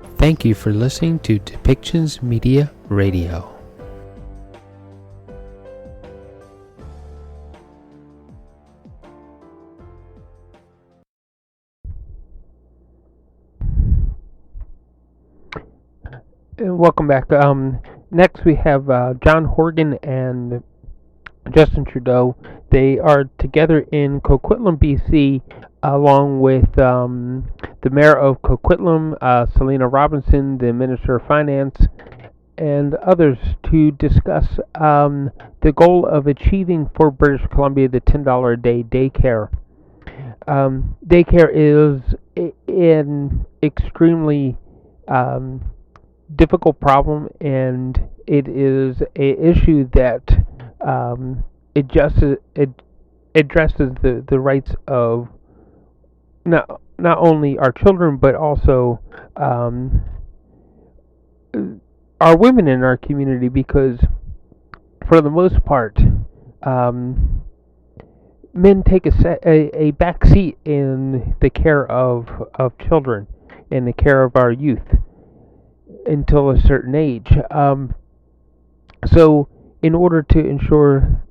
Thank you for listening to Depictions Media Radio. Welcome back. Next we have John Horgan and Justin Trudeau. They are together in Coquitlam, BC, along with the mayor of Coquitlam, Selena Robinson, the Minister of Finance, and others to discuss the goal of achieving for British Columbia the $10 a day daycare. Daycare is an extremely difficult problem, and it is a issue that it addresses the rights of not only our children but also our women in our community, because for the most part men take a back seat in the care of children and the care of our youth until a certain age. So in order to ensure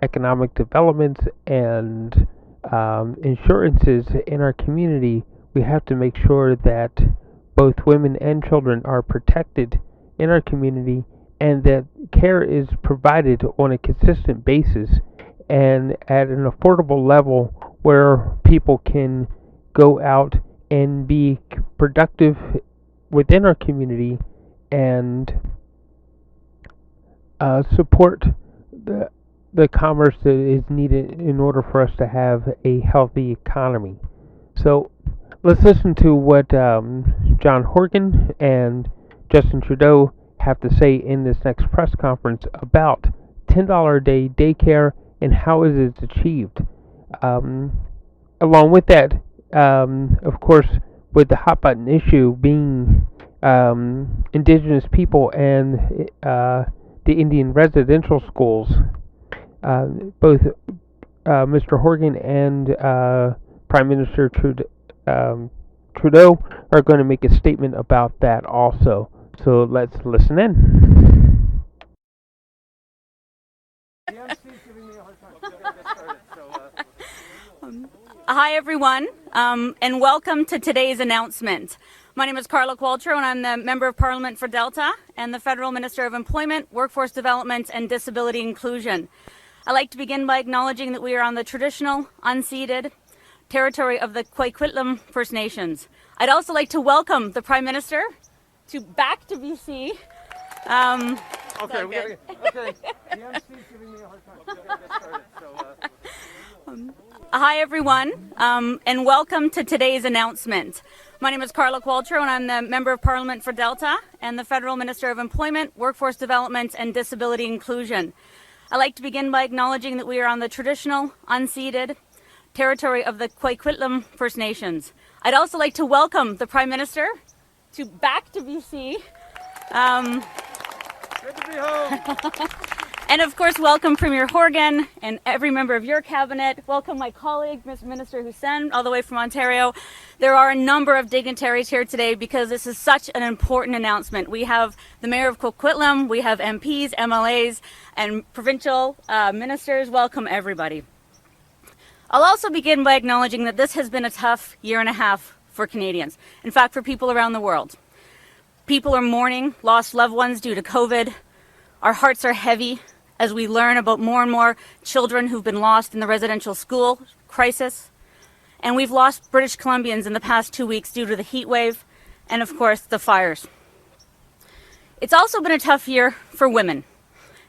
economic development and insurances in our community, we have to make sure that both women and children are protected in our community, and that care is provided on a consistent basis and at an affordable level where people can go out and be productive within our community and support the commerce that is needed in order for us to have a healthy economy. So let's listen to what John Horgan and Justin Trudeau have to say in this next press conference about $10 a day daycare and how it is achieved. Along with that, of course, with the hot button issue being Indigenous people and the Indian residential schools, both Mr. Horgan and Prime Minister Trudeau are going to make a statement about that also. So let's listen in. Hi everyone, and welcome to today's announcement. My name is Carla Qualtrough, and I'm the Member of Parliament for Delta and the Federal Minister of Employment, Workforce Development and Disability Inclusion. I'd like to begin by acknowledging that we are on the traditional, unceded territory of the Coquitlam First Nations. I'd also like to welcome the Prime Minister back to BC. Okay, we gotta okay. The MC's giving me a hard time. We gotta get started. Hi everyone, and welcome to today's announcement. My name is Carla Qualtrough, and I'm the Member of Parliament for Delta and the Federal Minister of Employment, Workforce Development and Disability Inclusion. I'd like to begin by acknowledging that we are on the traditional, unceded territory of the Coquitlam First Nations. I'd also like to welcome the Prime Minister back to BC. Good to be home. And of course, welcome Premier Horgan and every member of your cabinet. Welcome my colleague, Mr. Minister Hussein, all the way from Ontario. There are a number of dignitaries here today because this is such an important announcement. We have the Mayor of Coquitlam, we have MPs, MLAs, and provincial ministers. Welcome everybody. I'll also begin by acknowledging that this has been a tough year and a half for Canadians. In fact, for people around the world. People are mourning lost loved ones due to COVID. Our hearts are heavy as we learn about more and more children who've been lost in the residential school crisis. And we've lost British Columbians in the past 2 weeks due to the heat wave and, of course, the fires. It's also been a tough year for women.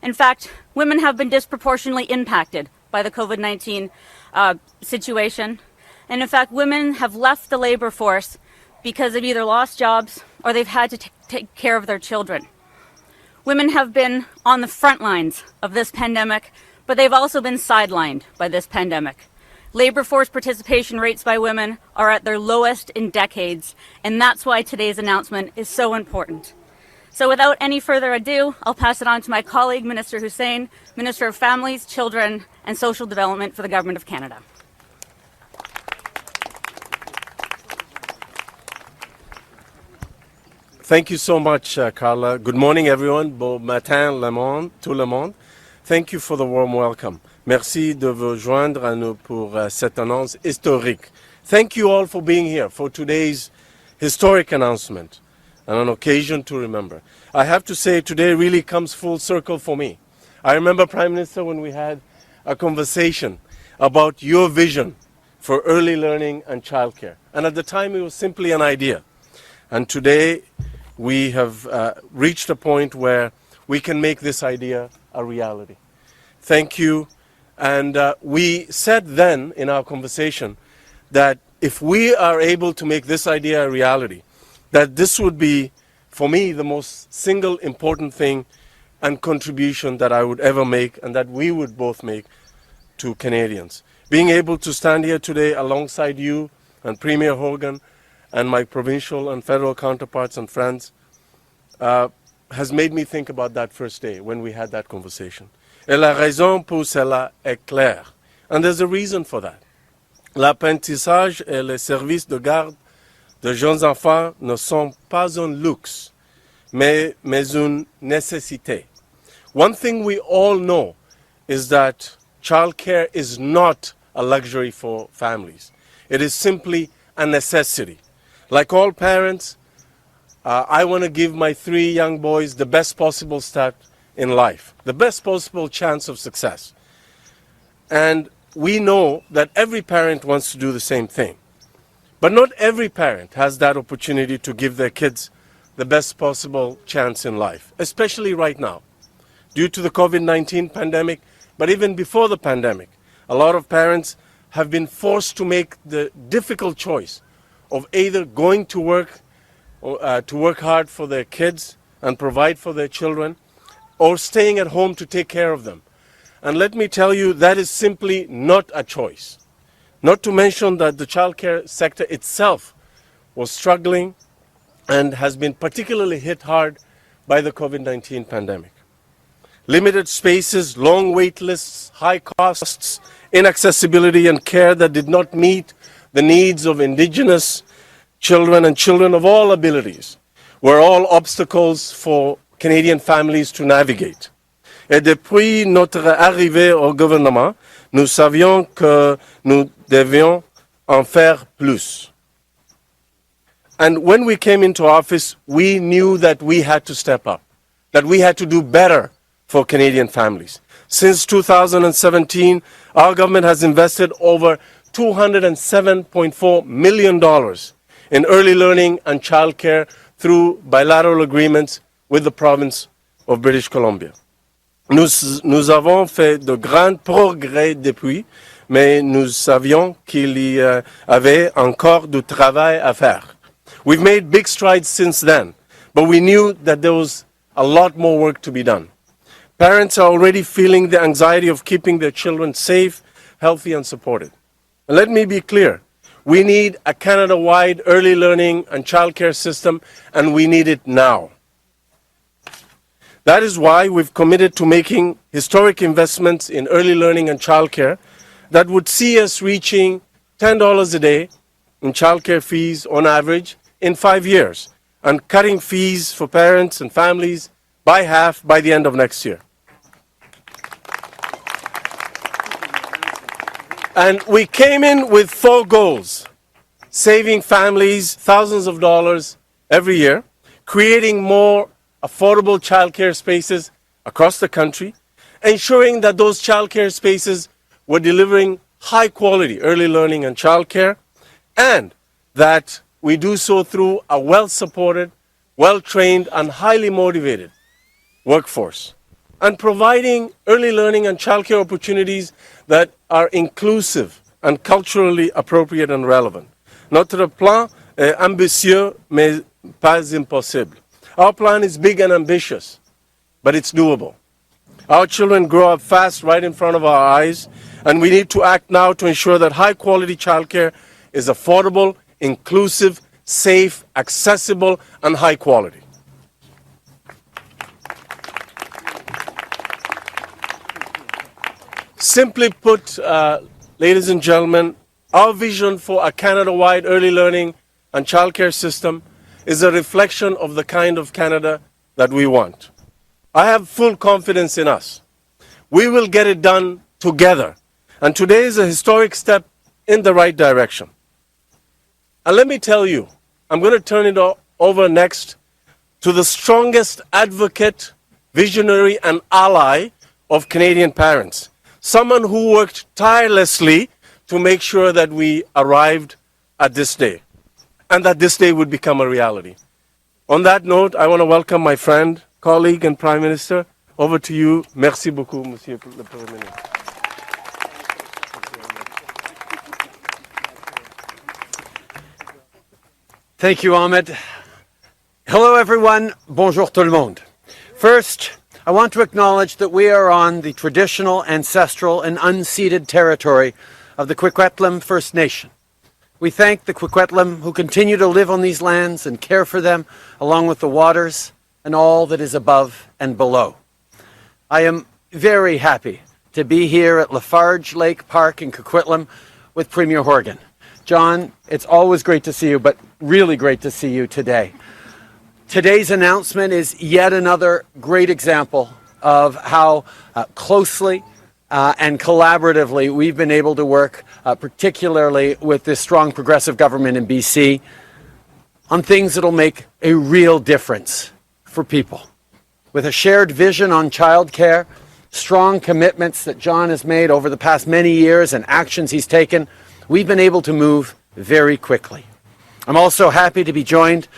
In fact, women have been disproportionately impacted by the COVID-19 situation. And in fact, women have left the labor force because they've either lost jobs or they've had to take care of their children. Women have been on the front lines of this pandemic, but they've also been sidelined by this pandemic. Labor force participation rates by women are at their lowest in decades, and that's why today's announcement is so important. So without any further ado, I'll pass it on to my colleague, Minister Hussein, Minister of Families, Children and Social Development for the Government of Canada. Thank you so much, Carla. Good morning, everyone. Bon matin, tout le monde. Thank you for the warm welcome. Merci de vous joindre à nous pour cette annonce historique. Thank you all for being here for today's historic announcement and an occasion to remember. I have to say, today really comes full circle for me. I remember, Prime Minister, when we had a conversation about your vision for early learning and childcare. And at the time, it was simply an idea. And today, we have reached a point where we can make this idea a reality. Thank you. And we said then in our conversation that if we are able to make this idea a reality, that this would be, for me, the most single important thing and contribution that I would ever make and that we would both make to Canadians. Being able to stand here today alongside you and Premier Horgan and my provincial and federal counterparts and friends has made me think about that first day when we had that conversation. Et la raison pour cela est claire. And there's a reason for that. L'apprentissage et les services de garde de jeunes enfants ne sont pas un luxe, mais une nécessité. One thing we all know is that childcare is not a luxury for families. It is simply a necessity. Like all parents, I want to give my 3 young boys the best possible start in life, the best possible chance of success. And we know that every parent wants to do the same thing. But not every parent has that opportunity to give their kids the best possible chance in life, especially right now. Due to the COVID-19 pandemic, but even before the pandemic, a lot of parents have been forced to make the difficult choice of either going to work hard for their kids and provide for their children, or staying at home to take care of them. And let me tell you, that is simply not a choice. Not to mention that the childcare sector itself was struggling and has been particularly hit hard by the COVID-19 pandemic. Limited spaces, long wait lists, high costs, inaccessibility and care that did not meet the needs of Indigenous children and children of all abilities were all obstacles for Canadian families to navigate. Et depuis notre arrivée au gouvernement, nous savions que nous devions en faire plus. And when we came into office, we knew that we had to step up, that we had to do better for Canadian families. Since 2017, our government has invested over $207.4 million in early learning and childcare through bilateral agreements with the province of British Columbia. Nous avons fait de grands progrès depuis, mais nous savions qu'il y avait encore du travail à faire. We've made big strides since then, but we knew that there was a lot more work to be done. Parents are already feeling the anxiety of keeping their children safe, healthy, and supported. And let me be clear, we need a Canada-wide early learning and childcare system, and we need it now. That is why we've committed to making historic investments in early learning and childcare that would see us reaching $10 a day in childcare fees on average in 5 years, and cutting fees for parents and families by half by the end of next year. And we came in with 4 goals: saving families thousands of dollars every year, creating more affordable childcare spaces across the country, ensuring that those childcare spaces were delivering high quality early learning and childcare, and that we do so through a well-supported, well-trained, and highly motivated workforce, and providing early learning and childcare opportunities that are inclusive and culturally appropriate and relevant. Notre plan est ambitieux, mais pas impossible. Our plan is big and ambitious, but it's doable. Our children grow up fast right in front of our eyes, and we need to act now to ensure that high-quality childcare is affordable, inclusive, safe, accessible, and high quality. Simply put, ladies and gentlemen, our vision for a Canada-wide early learning and childcare system is a reflection of the kind of Canada that we want. I have full confidence in us. We will get it done together. And today is a historic step in the right direction. And let me tell you, I'm going to turn it over next to the strongest advocate, visionary, and ally of Canadian parents. Someone who worked tirelessly to make sure that we arrived at this day, and that this day would become a reality. On that note, I want to welcome my friend, colleague, and Prime Minister. Over to you. Merci beaucoup, Monsieur le Premier ministre. Thank you, Ahmed. Hello, everyone. Bonjour tout le monde. First, I want to acknowledge that we are on the traditional, ancestral, and unceded territory of the Coquitlam First Nation. We thank the Coquitlam who continue to live on these lands and care for them, along with the waters and all that is above and below. I am very happy to be here at Lafarge Lake Park in Coquitlam with Premier Horgan. John, it's always great to see you, but really great to see you today. Today's announcement is yet another great example of how closely and collaboratively we've been able to work, particularly with this strong progressive government in BC, on things that'll make a real difference for people. With a shared vision on childcare, strong commitments that John has made over the past many years and actions he's taken, we've been able to move very quickly. I'm also happy to be joined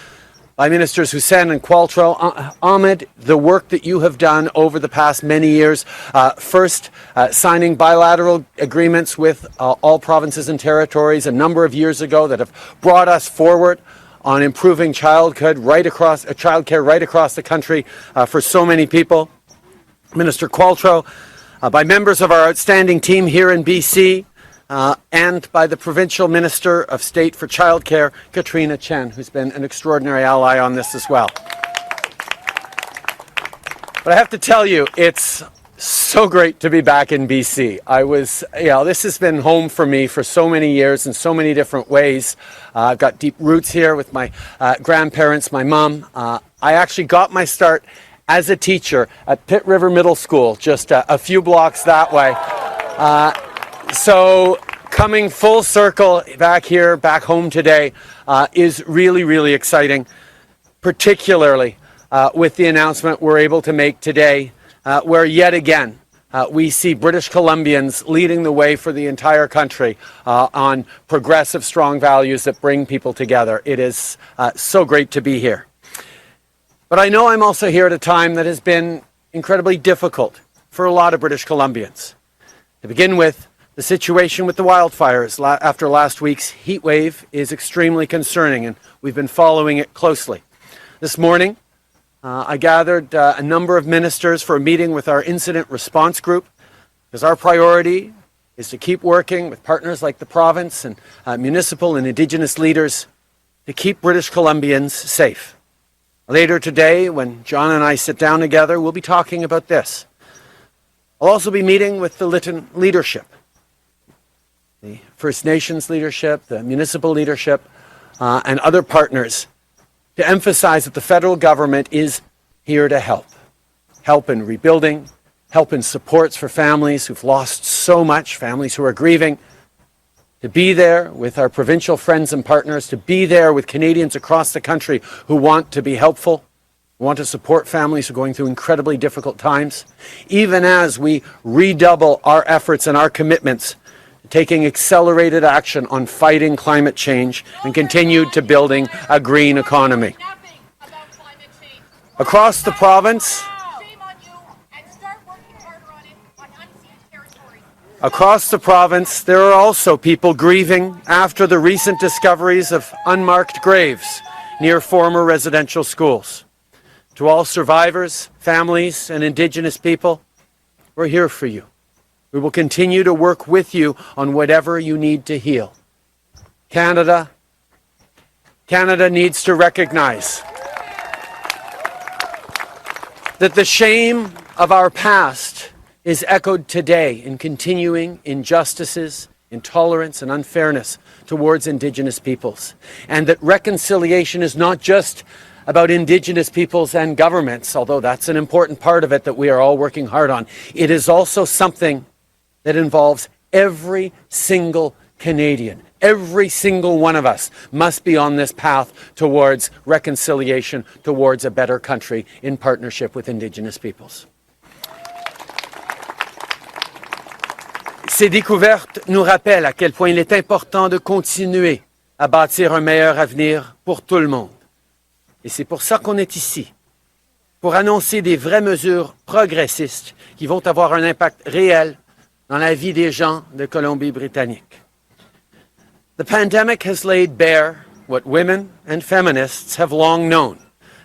by Ministers Hussein and Qualtrough. Ahmed, the work that you have done over the past many years, first signing bilateral agreements with all provinces and territories a number of years ago that have brought us forward on improving childcare right across the country for so many people. Minister Qualtrough, by members of our outstanding team here in BC, and by the Provincial Minister of State for Childcare, Katrina Chen, who's been an extraordinary ally on this as well. But I have to tell you, it's so great to be back in BC. This has been home for me for so many years in so many different ways. I've got deep roots here with my grandparents, my mom. I actually got my start as a teacher at Pitt River Middle School, just a few blocks that way. So coming full circle back here, back home today, is really, really exciting, particularly with the announcement we're able to make today, where yet again we see British Columbians leading the way for the entire country on progressive, strong values that bring people together. It is so great to be here. But I know I'm also here at a time that has been incredibly difficult for a lot of British Columbians. To begin with, the situation with the wildfires after last week's heat wave is extremely concerning, and we've been following it closely. This morning, I gathered a number of ministers for a meeting with our incident response group, because our priority is to keep working with partners like the province and municipal and Indigenous leaders to keep British Columbians safe. Later today, when John and I sit down together, we'll be talking about this. I'll also be meeting with the Lytton leadership, the First Nations leadership, the municipal leadership, and other partners to emphasize that the federal government is here to help. Help in rebuilding, help in supports for families who've lost so much, families who are grieving, to be there with our provincial friends and partners, to be there with Canadians across the country who want to be helpful, want to support families who are going through incredibly difficult times, even as we redouble our efforts and our commitments taking accelerated action on fighting climate change and continue to building a green economy. Across the province, there are also people grieving after the recent discoveries of unmarked graves near former residential schools. To all survivors, families, and Indigenous people, we're here for you. We will continue to work with you on whatever you need to heal. Canada needs to recognize that the shame of our past is echoed today in continuing injustices, intolerance, and unfairness towards Indigenous peoples. And that reconciliation is not just about Indigenous peoples and governments, although that's an important part of it that we are all working hard on. It is also something that involves every single Canadian. Every single one of us must be on this path towards reconciliation, towards a better country in partnership with Indigenous peoples. Ces découvertes nous rappellent à quel point il est important de continuer à bâtir un meilleur avenir pour tout le monde. Et c'est pour ça qu'on est ici, pour annoncer des vraies mesures progressistes qui vont avoir un impact réel dans la vie des gens de Colombie-Britannique. The pandemic has laid bare what women and feminists have long known,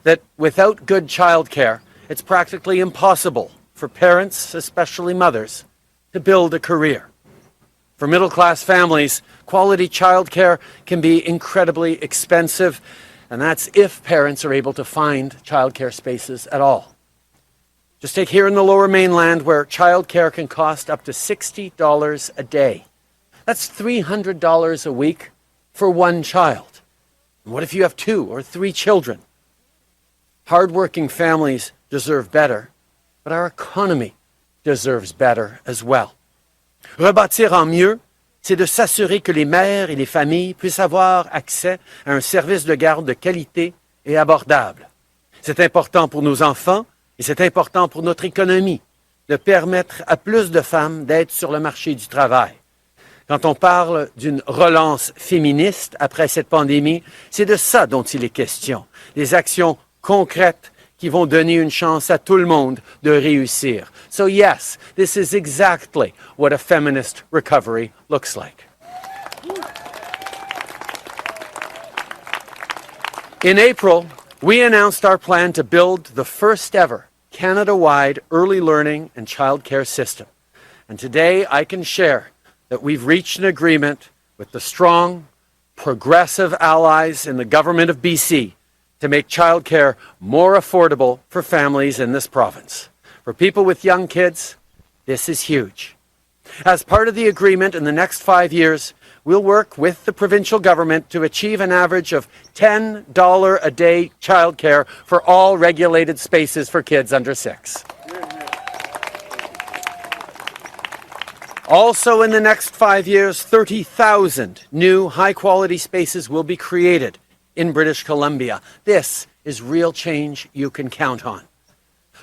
that without good childcare, it's practically impossible for parents, especially mothers, to build a career. For middle-class families, quality childcare can be incredibly expensive, and that's if parents are able to find childcare spaces at all. Just take here in the Lower Mainland, where childcare can cost up to $60 a day. That's $300 a week for one child. And what if you have 2 or 3 children? Hardworking families deserve better, but our economy deserves better as well. Rebâtir en mieux, c'est de s'assurer que les mères et les familles puissent avoir accès à un service de garde de qualité et abordable. C'est important pour nos enfants et c'est important pour notre économie de permettre à plus de femmes d'être sur le marché du travail. Quand on parle d'une relance féministe après cette pandémie, c'est de ça dont il est question. Des actions concrètes qui vont donner une chance à tout le monde de réussir. So yes, this is exactly what a feminist recovery looks like. In April, we announced our plan to build the first ever Canada-wide early learning and childcare system. And today I can share that we've reached an agreement with the strong, progressive allies in the government of BC to make childcare more affordable for families in this province. For people with young kids, this is huge. As part of the agreement, in the next 5 years, we'll work with the provincial government to achieve an average of $10 a day childcare for all regulated spaces for kids under 6. Also, in the next 5 years, 30,000 new high-quality spaces will be created in British Columbia. This is real change you can count on.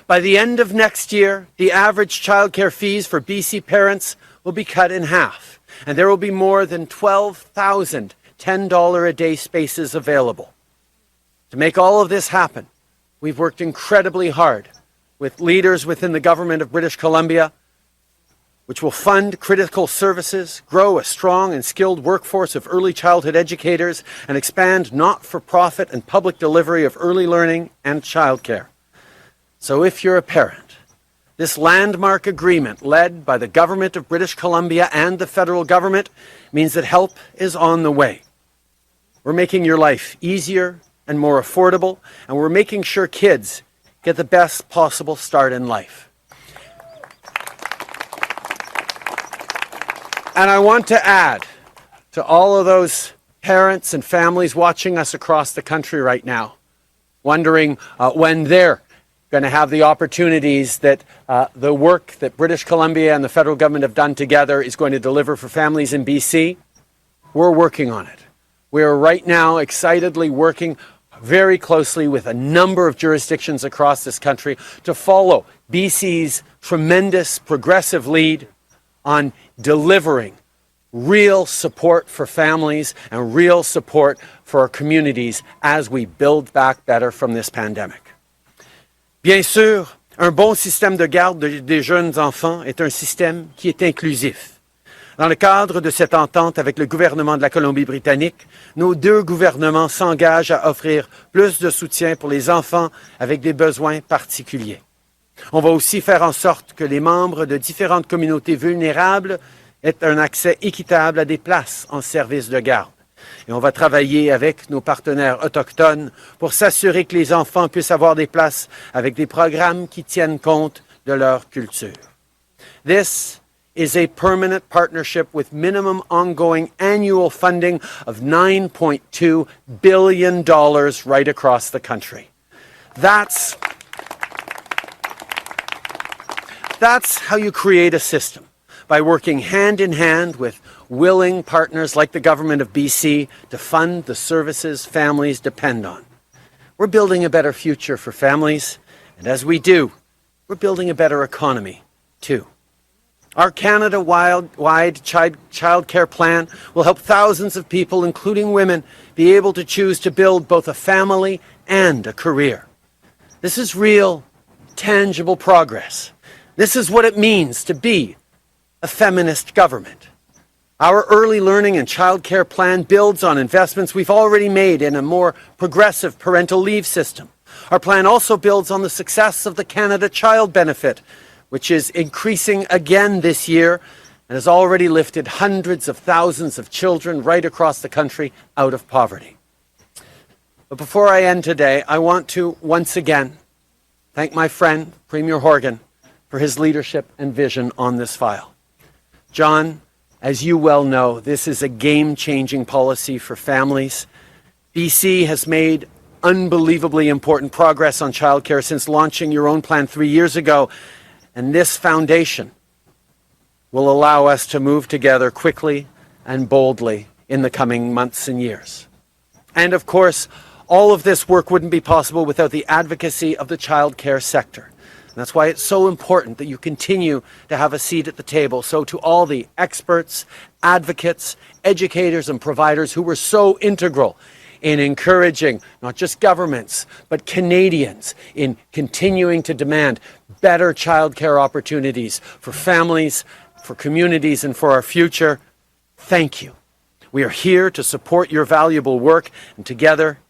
By the end of next year, the average childcare fees for BC parents will be cut in half, and there will be more than 12,000 $10 a day spaces available. To make all of this happen, we've worked incredibly hard with leaders within the government of British Columbia, which will fund critical services, grow a strong and skilled workforce of early childhood educators, and expand not-for-profit and public delivery of early learning and childcare. So if you're a parent, this landmark agreement led by the government of British Columbia and the federal government means that help is on the way. We're making your life easier and more affordable, and we're making sure kids get the best possible start in life. And I want to add to all of those parents and families watching us across the country right now, wondering when they're going to have the opportunities that the work that British Columbia and the federal government have done together is going to deliver for families in BC. We're working on it. We are right now excitedly working very closely with a number of jurisdictions across this country to follow BC's tremendous progressive lead on delivering real support for families and real support for our communities as we build back better from this pandemic. Bien sûr, un bon système de garde des jeunes enfants est un système qui est inclusif. Dans le cadre de cette entente avec le gouvernement de la Colombie-Britannique, nos 2 gouvernements s'engagent à offrir plus de soutien pour les enfants avec des besoins particuliers. On va aussi faire en sorte que les membres de différentes communautés vulnérables aient un accès équitable à des places en service de garde. Et on va travailler avec nos partenaires autochtones pour s'assurer que les enfants puissent avoir des places avec des programmes qui tiennent compte de leur culture. This is a permanent partnership with minimum ongoing annual funding of $9.2 billion right across the country. That's how you create a system, by working hand in hand with willing partners like the Government of BC to fund the services families depend on. We're building a better future for families, and as we do, we're building a better economy, too. Our Canada-wide child care plan will help thousands of people, including women, be able to choose to build both a family and a career. This is real, tangible progress. This is what it means to be a feminist government. Our early learning and child care plan builds on investments we've already made in a more progressive parental leave system. Our plan also builds on the success of the Canada Child Benefit, which is increasing again this year and has already lifted hundreds of thousands of children right across the country out of poverty. But before I end today, I want to once again thank my friend, Premier Horgan, for his leadership and vision on this file. John, as you well know, this is a game-changing policy for families. BC has made unbelievably important progress on childcare since launching your own plan 3 years ago, and this foundation will allow us to move together quickly and boldly in the coming months and years. And of course, all of this work wouldn't be possible without the advocacy of the childcare sector. And that's why it's so important that you continue to have a seat at the table. So to all the experts, advocates, educators, and providers who were so integral in encouraging not just governments, but Canadians in continuing to demand better childcare opportunities for families, for communities, and for our future, thank you. We are here to support your valuable work, and together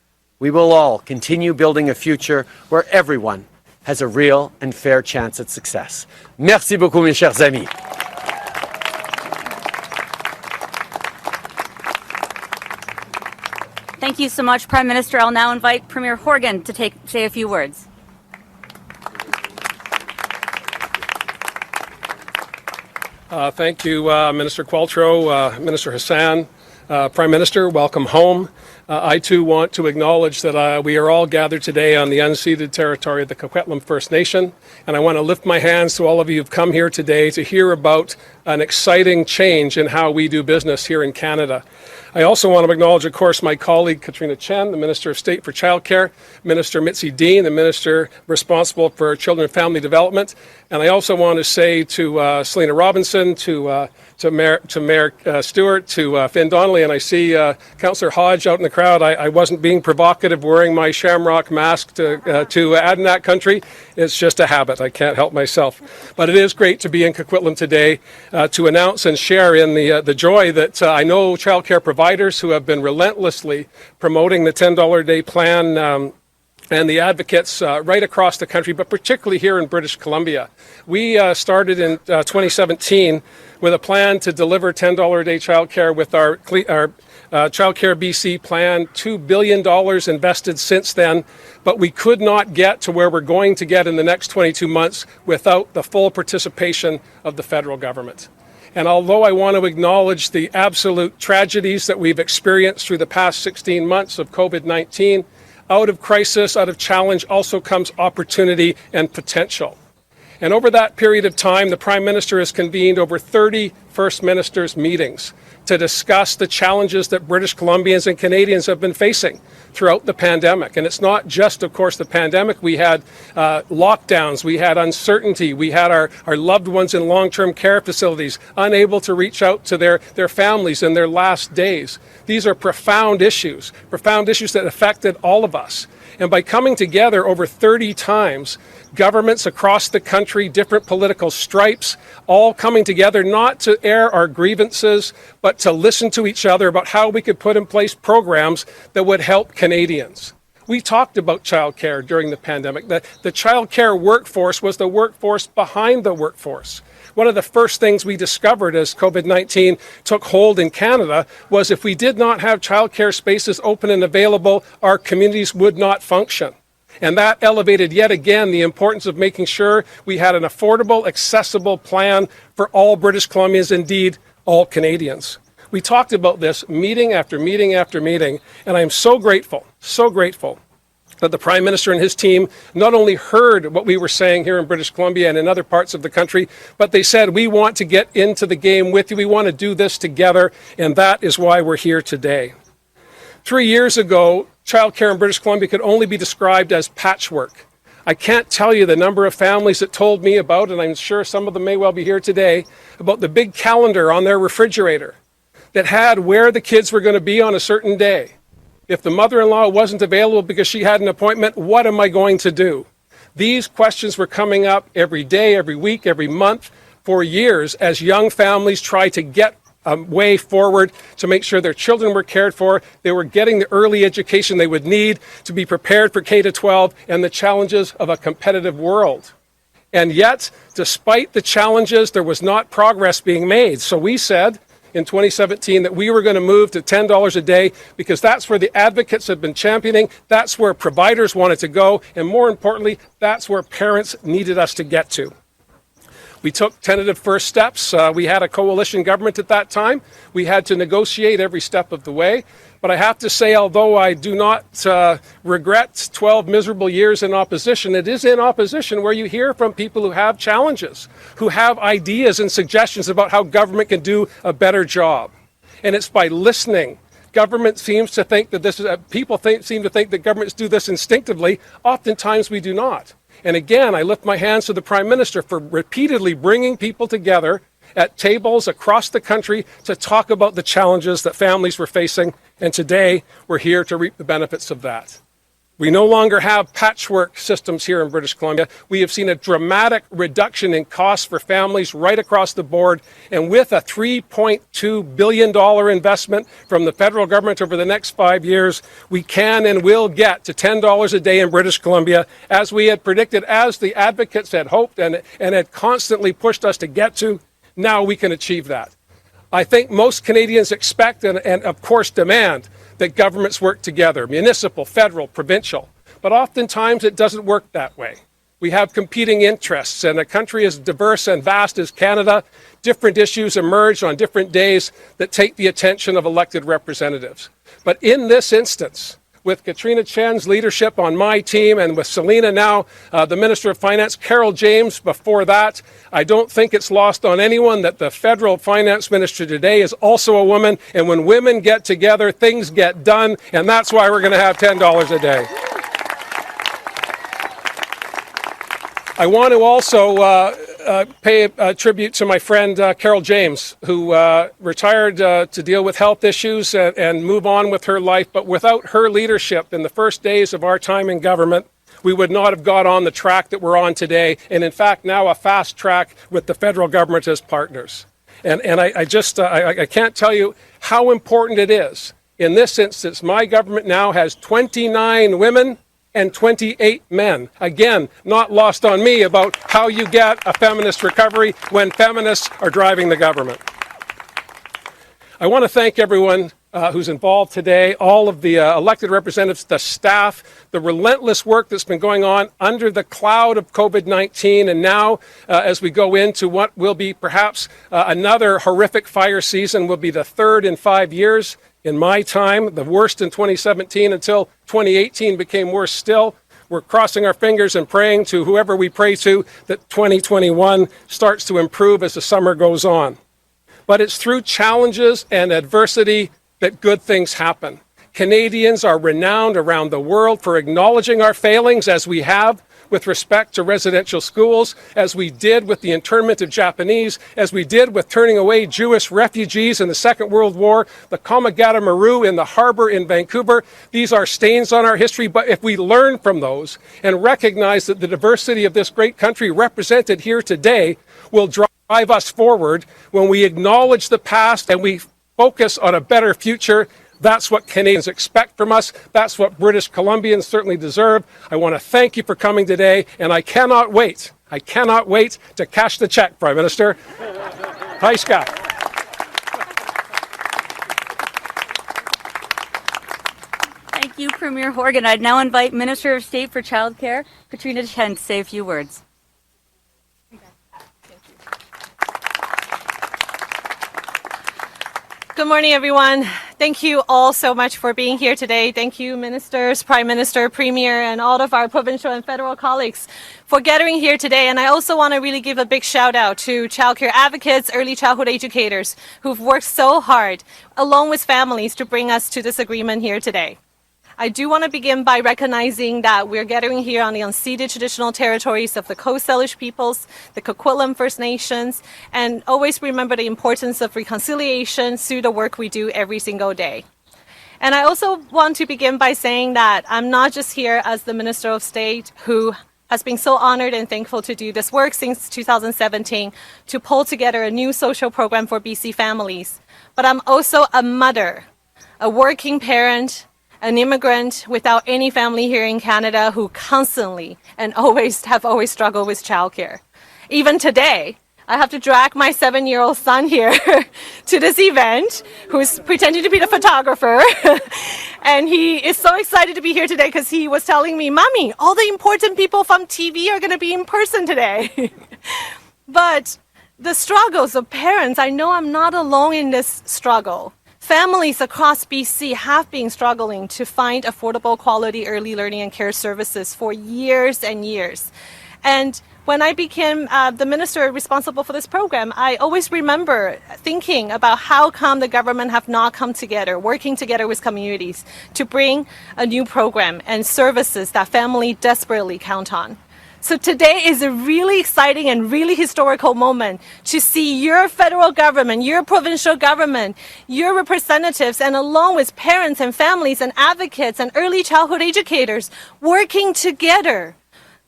we will all continue building a future where everyone has a real and fair chance at success. Merci beaucoup, mes chers amis. Thank you so much, Prime Minister. I'll now invite Premier Horgan to say a few words. Thank you, Minister Qualtrough, Minister Hassan. Prime Minister, welcome home. I too want to acknowledge that we are all gathered today on the unceded territory of the Coquitlam First Nation, and I want to lift my hands to all of you who've come here today to hear about an exciting change in how we do business here in Canada. I also want to acknowledge, of course, my colleague Katrina Chen, the Minister of State for Childcare, Minister Mitzi Dean, the Minister responsible for Children and Family Development, and I also want to say to Selena Robinson, to Mayor Stewart, to Finn Donnelly, and I see Councillor Hodge out in the crowd. I wasn't being provocative wearing my shamrock mask to Adirondack country. It's just a habit. I can't help myself. But it is great to be in Coquitlam today to announce and share in the joy that I know childcare providers who have been relentlessly promoting the $10 a day plan and the advocates right across the country, but particularly here in British Columbia. We started in 2017 with a plan to deliver $10 a day childcare with our Childcare BC plan, $2 billion invested since then, but we could not get to where we're going to get in the next 22 months without the full participation of the federal government. And although I want to acknowledge the absolute tragedies that we've experienced through the past 16 months of COVID-19, out of crisis, out of challenge also comes opportunity and potential. And over that period of time, the Prime Minister has convened over 30 First Ministers' meetings to discuss the challenges that British Columbians and Canadians have been facing throughout the pandemic. And it's not just, of course, the pandemic. We had lockdowns, we had uncertainty, we had our loved ones in long-term care facilities unable to reach out to their families in their last days. These are profound issues that affected all of us. And by coming together over 30 times, governments across the country, different political stripes, all coming together not to air our grievances, but to listen to each other about how we could put in place programs that would help Canadians. We talked about childcare during the pandemic. The childcare workforce was the workforce behind the workforce. One of the first things we discovered as COVID-19 took hold in Canada was if we did not have childcare spaces open and available, our communities would not function. And that elevated yet again the importance of making sure we had an affordable, accessible plan for all British Columbians, indeed all Canadians. We talked about this meeting after meeting after meeting, and I am so grateful that the Prime Minister and his team not only heard what we were saying here in British Columbia and in other parts of the country, but they said, we want to get into the game with you. We want to do this together, and that is why we're here today. 3 years ago, childcare in British Columbia could only be described as patchwork. I can't tell you the number of families that told me about, and I'm sure some of them may well be here today, about the big calendar on their refrigerator that had where the kids were going to be on a certain day. If the mother-in-law wasn't available because she had an appointment, what am I going to do? These questions were coming up every day, every week, every month for years as young families try to get a way forward to make sure their children were cared for, they were getting the early education they would need to be prepared for K-12 and the challenges of a competitive world. And yet, despite the challenges, there was not progress being made. So we said in 2017 that we were going to move to $10 a day because that's where the advocates have been championing, that's where providers wanted to go, and more importantly, that's where parents needed us to get to. We took tentative first steps. We had a coalition government at that time. We had to negotiate every step of the way. But I have to say, although I do not regret 12 miserable years in opposition, it is in opposition where you hear from people who have challenges, who have ideas and suggestions about how government can do a better job. And it's by listening. Government seems to think that seem to think that governments do this instinctively. Oftentimes we do not. And again, I lift my hands to the Prime Minister for repeatedly bringing people together at tables across the country to talk about the challenges that families were facing. And today, we're here to reap the benefits of that. We no longer have patchwork systems here in British Columbia. We have seen a dramatic reduction in costs for families right across the board. And with a $3.2 billion investment from the federal government over the next 5 years, we can and will get to $10 a day in British Columbia, as we had predicted, as the advocates had hoped and had constantly pushed us to get to. Now we can achieve that. I think most Canadians expect and of course demand that governments work together, municipal, federal, provincial. But oftentimes it doesn't work that way. We have competing interests, and a country as diverse and vast as Canada, different issues emerge on different days that take the attention of elected representatives. But in this instance, with Katrina Chen's leadership on my team and with Selina now, the Minister of Finance, Carol James before that, I don't think it's lost on anyone that the federal finance minister today is also a woman. And when women get together, things get done. And that's why we're going to have $10 a day. I want to also pay a tribute to my friend Carol James, who retired to deal with health issues and move on with her life. But without her leadership in the first days of our time in government, we would not have got on the track that we're on today, and in fact now a fast track with the federal government as partners. And I can't tell you how important it is. In this instance, my government now has 29 women and 28 men. Again, not lost on me about how you get a feminist recovery when feminists are driving the government. I want to thank everyone who's involved today, all of the elected representatives, the staff, the relentless work that's been going on under the cloud of COVID-19, and now as we go into what will be perhaps another horrific fire season, will be the third in 5 years. In my time, the worst in 2017 until 2018 became worse still. We're crossing our fingers and praying to whoever we pray to that 2021 starts to improve as the summer goes on. But it's through challenges and adversity that good things happen. Canadians are renowned around the world for acknowledging our failings, as we have with respect to residential schools, as we did with the internment of Japanese, as we did with turning away Jewish refugees in the Second World War, the Komagata Maru in the harbor in Vancouver. These are stains on our history, but if we learn from those and recognize that the diversity of this great country represented here today will drive us forward, when we acknowledge the past and we focus on a better future, that's what Canadians expect from us. That's what British Columbians certainly deserve. I want to thank you for coming today, and I cannot wait to cash the check, Prime Minister. Hi, Scott. Thank you, Premier Horgan. I'd now invite Minister of State for Childcare, Katrina Chen, to say a few words. Good morning, everyone. Thank you all so much for being here today. Thank you, ministers, Prime Minister, Premier, and all of our provincial and federal colleagues for gathering here today. And I also want to really give a big shout out to childcare advocates, early childhood educators who've worked so hard, along with families, to bring us to this agreement here today. I do want to begin by recognizing that we're gathering here on the unceded traditional territories of the Coast Salish peoples, the Coquitlam First Nations, and always remember the importance of reconciliation through the work we do every single day. And I also want to begin by saying that I'm not just here as the Minister of State who has been so honored and thankful to do this work since 2017 to pull together a new social program for BC families, but I'm also a mother, a working parent, an immigrant without any family here in Canada who constantly and always struggled with childcare. Even today, I have to drag my 7-year-old son here to this event, who's pretending to be the photographer. And he is so excited to be here today because he was telling me, Mommy, all the important people from TV are going to be in person today. But the struggles of parents, I know I'm not alone in this struggle. Families across BC have been struggling to find affordable quality early learning and care services for years and years. And when I became the minister responsible for this program, I always remember thinking about how come the government have not come together, working together with communities to bring a new program and services that family desperately count on. So today is a really exciting and really historical moment to see your federal government, your provincial government, your representatives, and along with parents and families and advocates and early childhood educators working together.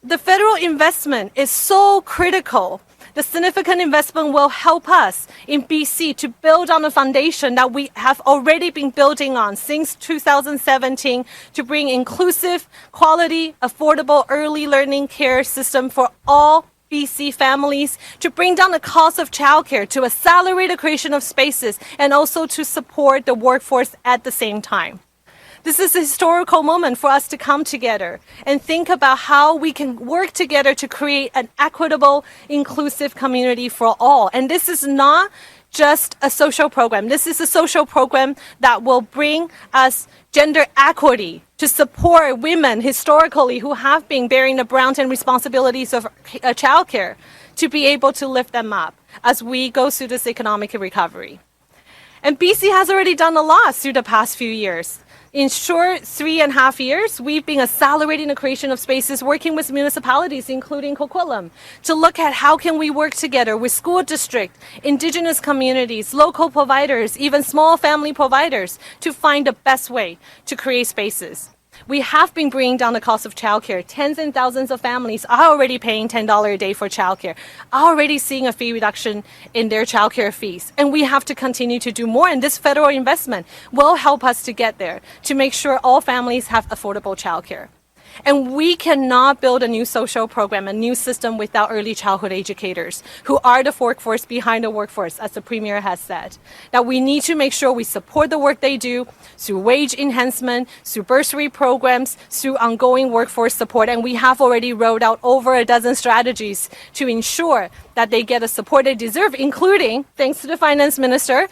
The federal investment is so critical. The significant investment will help us in BC to build on the foundation that we have already been building on since 2017 to bring inclusive, quality, affordable early learning care system for all BC families, to bring down the cost of childcare, to accelerate the creation of spaces, and also to support the workforce at the same time. This is a historical moment for us to come together and think about how we can work together to create an equitable, inclusive community for all. And this is not just a social program. This is a social program that will bring us gender equity to support women historically who have been bearing the brunt and responsibilities of childcare, to be able to lift them up as we go through this economic recovery. And BC has already done a lot through the past few years. In short 3.5 years, we've been accelerating the creation of spaces, working with municipalities, including Coquitlam, to look at how can we work together with school district, Indigenous communities, local providers, even small family providers, to find the best way to create spaces. We have been bringing down the cost of childcare. Tens and thousands of families are already paying $10 a day for childcare, are already seeing a fee reduction in their childcare fees. And we have to continue to do more. And this federal investment will help us to get there, to make sure all families have affordable childcare. And we cannot build a new social program, a new system without early childhood educators who are the workforce behind the workforce, as the Premier has said. That we need to make sure we support the work they do through wage enhancement, through bursary programs, through ongoing workforce support. And we have already rolled out over a dozen strategies to ensure that they get the support they deserve, including, thanks to the Finance Minister,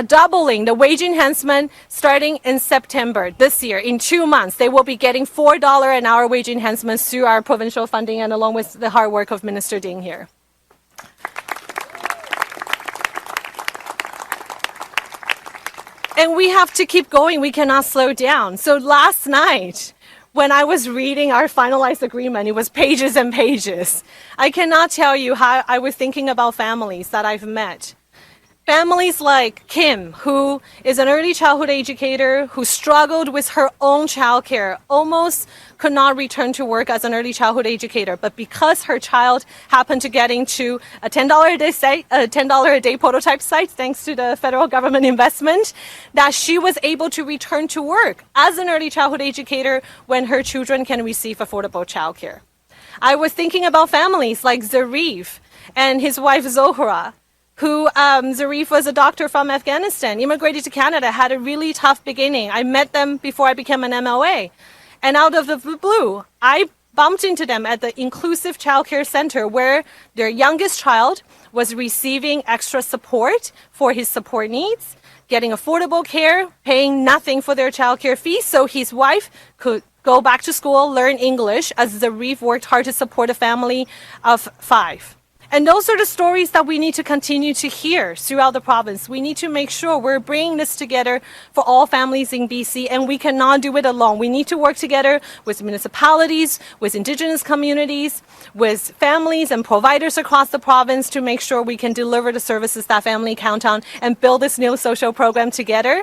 doubling the wage enhancement starting in September this year. In 2 months, they will be getting $4 an hour wage enhancements through our provincial funding and along with the hard work of Minister Ding here. And we have to keep going. We cannot slow down. So last night, when I was reading our finalized agreement, it was pages and pages. I cannot tell you how I was thinking about families that I've met. Families like Kim, who is an early childhood educator who struggled with her own childcare, almost could not return to work as an early childhood educator. But because her child happened to get into a $10 a day prototype site, thanks to the federal government investment, that she was able to return to work as an early childhood educator when her children can receive affordable childcare. I was thinking about families like Zarif and his wife Zohra, who Zarif was a doctor from Afghanistan, immigrated to Canada, had a really tough beginning. I met them before I became an MLA. And out of the blue, I bumped into them at the Inclusive Childcare Center where their youngest child was receiving extra support for his support needs, getting affordable care, paying nothing for their childcare fees so his wife could go back to school, learn English, as Zarif worked hard to support a family of 5. And those are the stories that we need to continue to hear throughout the province. We need to make sure we're bringing this together for all families in BC, and we cannot do it alone. We need to work together with municipalities, with Indigenous communities, with families and providers across the province to make sure we can deliver the services that family count on and build this new social program together.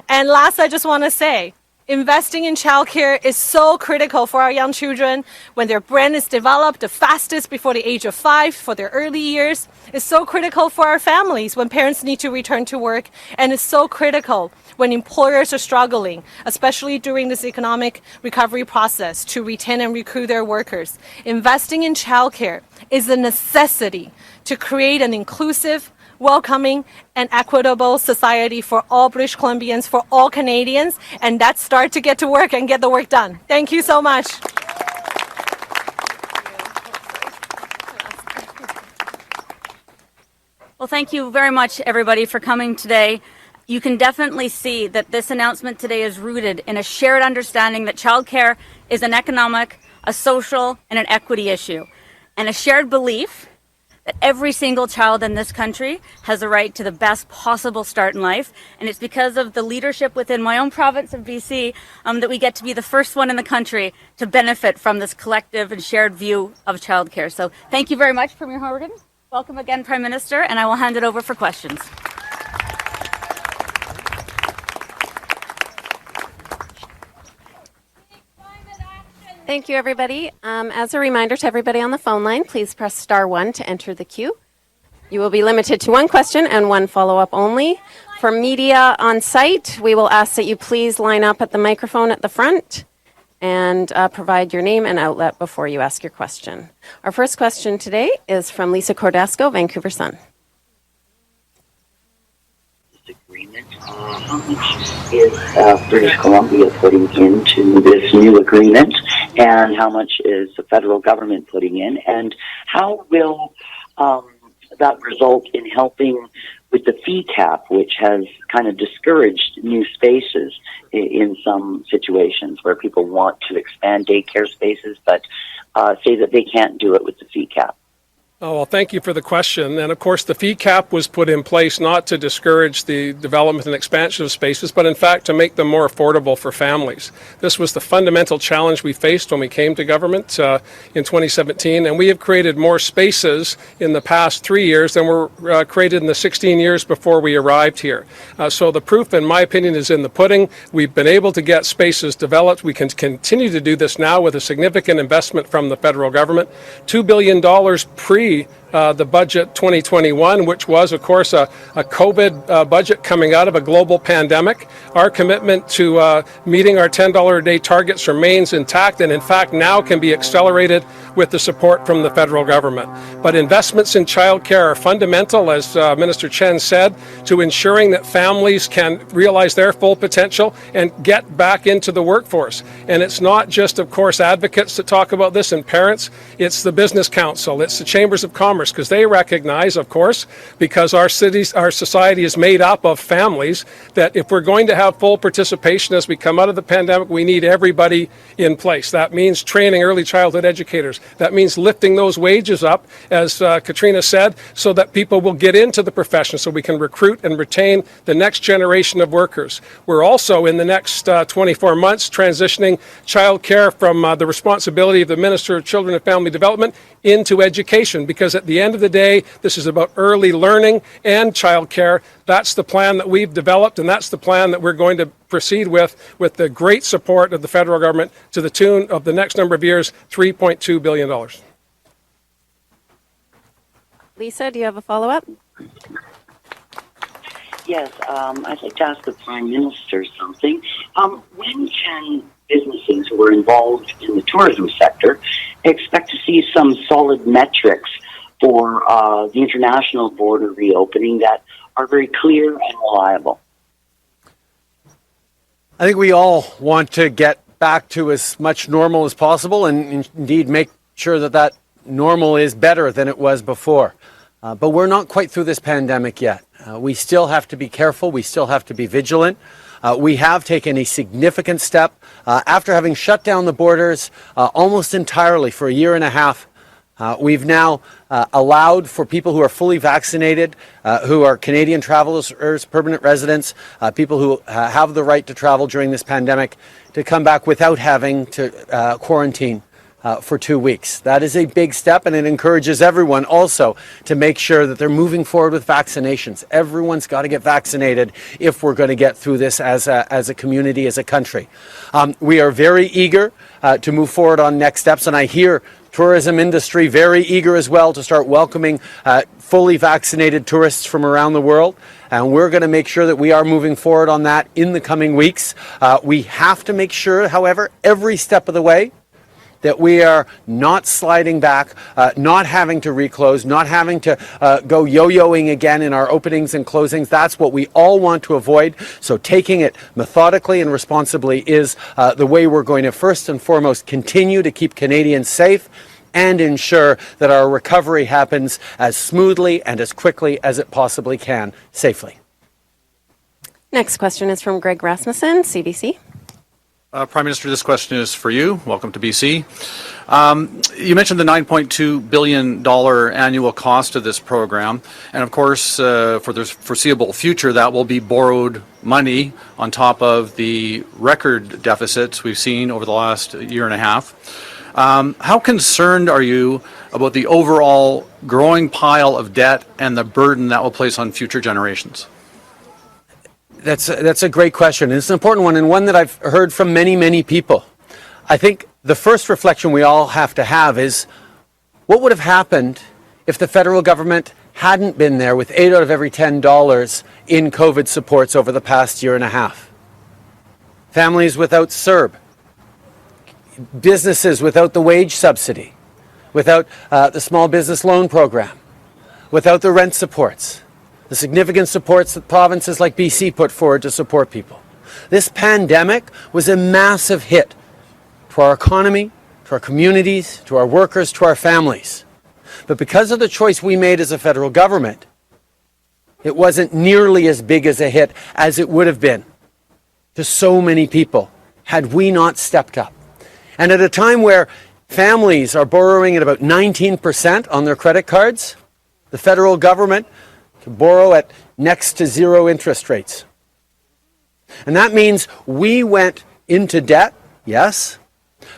And last, I just want to say, investing in childcare is so critical for our young children when their brain is developed the fastest before the age of 5 for their early years. It's so critical for our families when parents need to return to work. And it's so critical when employers are struggling, especially during this economic recovery process, to retain and recruit their workers. Investing in childcare is a necessity to create an inclusive, welcoming and equitable society for all British Columbians, for all Canadians, and let's start to get to work and get the work done. Thank you so much. Well, thank you very much, everybody, for coming today. You can definitely see that this announcement today is rooted in a shared understanding that childcare is an economic, a social, and an equity issue, and a shared belief that every single child in this country has a right to the best possible start in life. And it's because of the leadership within my own province of BC that we get to be the first one in the country to benefit from this collective and shared view of childcare. So thank you very much, Premier Horgan. Welcome again, Prime Minister, and I will hand it over for questions. Thank you, everybody. As a reminder to everybody on the phone line, please press *1 to enter the queue. You will be limited to one question and one follow-up only. For media on site, we will ask that you please line up at the microphone at the front and provide your name and outlet before you ask your question. Our first question today is from Lisa Cordasco, Vancouver Sun. Agreement. How much is British Columbia putting into this new agreement, and how much is the federal government putting in, and how will that result in helping with the fee cap, which has kind of discouraged new spaces in some situations where people want to expand daycare spaces, but say that they can't do it with the fee cap? Oh, well, thank you for the question. And of course, the fee cap was put in place not to discourage the development and expansion of spaces, but in fact to make them more affordable for families. This was the fundamental challenge we faced when we came to government in 2017, and we have created more spaces in the past 3 years than were created in the 16 years before we arrived here. So the proof, in my opinion, is in the pudding. We've been able to get spaces developed. We can continue to do this now with a significant investment from the federal government, $2 billion the budget 2021, which was, of course, a COVID budget coming out of a global pandemic. Our commitment to meeting our $10 a day targets remains intact, and in fact now can be accelerated with the support from the federal government. But investments in childcare are fundamental, as Minister Chen said, to ensuring that families can realize their full potential and get back into the workforce. And it's not just, of course, advocates that talk about this and parents. It's the Business Council, it's the Chambers of Commerce, because they recognize, of course, because our society is made up of families, that if we're going to have full participation as we come out of the pandemic, we need everybody in place. That means training early childhood educators. That means lifting those wages up, as Katrina said, so that people will get into the profession, so we can recruit and retain the next generation of workers. We're also, in the next 24 months, transitioning childcare from the responsibility of the Minister of Children and Family Development into education, because at the end of the day, this is about early learning and childcare. That's the plan that we've developed, and that's the plan that we're going to proceed with the great support of the federal government, to the tune of the next number of years, $3.2 billion. Lisa, do you have a follow-up? Yes, I'd like to ask the Prime Minister something. When can businesses who are involved in the tourism sector expect to see some solid metrics for the international border reopening that are very clear and reliable? I think we all want to get back to as much normal as possible and indeed make sure that that normal is better than it was before. But we're not quite through this pandemic yet. We still have to be careful. We still have to be vigilant. We have taken a significant step after having shut down the borders almost entirely for a year and a half. We've now allowed for people who are fully vaccinated, who are Canadian travelers, permanent residents, people who have the right to travel during this pandemic, to come back without having to quarantine for 2 weeks. That is a big step, and it encourages everyone also to make sure that they're moving forward with vaccinations. Everyone's got to get vaccinated if we're going to get through this as a community, as a country. We are very eager to move forward on next steps, and I hear tourism industry very eager as well to start welcoming fully vaccinated tourists from around the world. And we're going to make sure that we are moving forward on that in the coming weeks. We have to make sure, however, every step of the way, that we are not sliding back, not having to reclose, not having to go yo-yoing again in our openings and closings. That's what we all want to avoid. So taking it methodically and responsibly is the way we're going to first and foremost continue to keep Canadians safe and ensure that our recovery happens as smoothly and as quickly as it possibly can, safely. Next question is from Greg Rasmussen, CBC. Prime Minister, this question is for you. Welcome to BC. You mentioned the $9.2 billion annual cost of this program. And of course, for the foreseeable future, that will be borrowed money on top of the record deficits we've seen over the last year and a half. How concerned are you about the overall growing pile of debt and the burden that will place on future generations? That's a great question. It's an important one, and one that I've heard from many, many people. I think the first reflection we all have to have is, what would have happened if the federal government hadn't been there with 8 out of every $10 in COVID supports over the past year and a half? Families without CERB, businesses without the wage subsidy, without the small business loan program, without the rent supports, the significant supports that provinces like BC put forward to support people. This pandemic was a massive hit to our economy, to our communities, to our workers, to our families. But because of the choice we made as a federal government, it wasn't nearly as big as a hit as it would have been to so many people had we not stepped up. And at a time where families are borrowing at about 19% on their credit cards, the federal government can borrow at next to zero interest rates. And that means we went into debt, yes,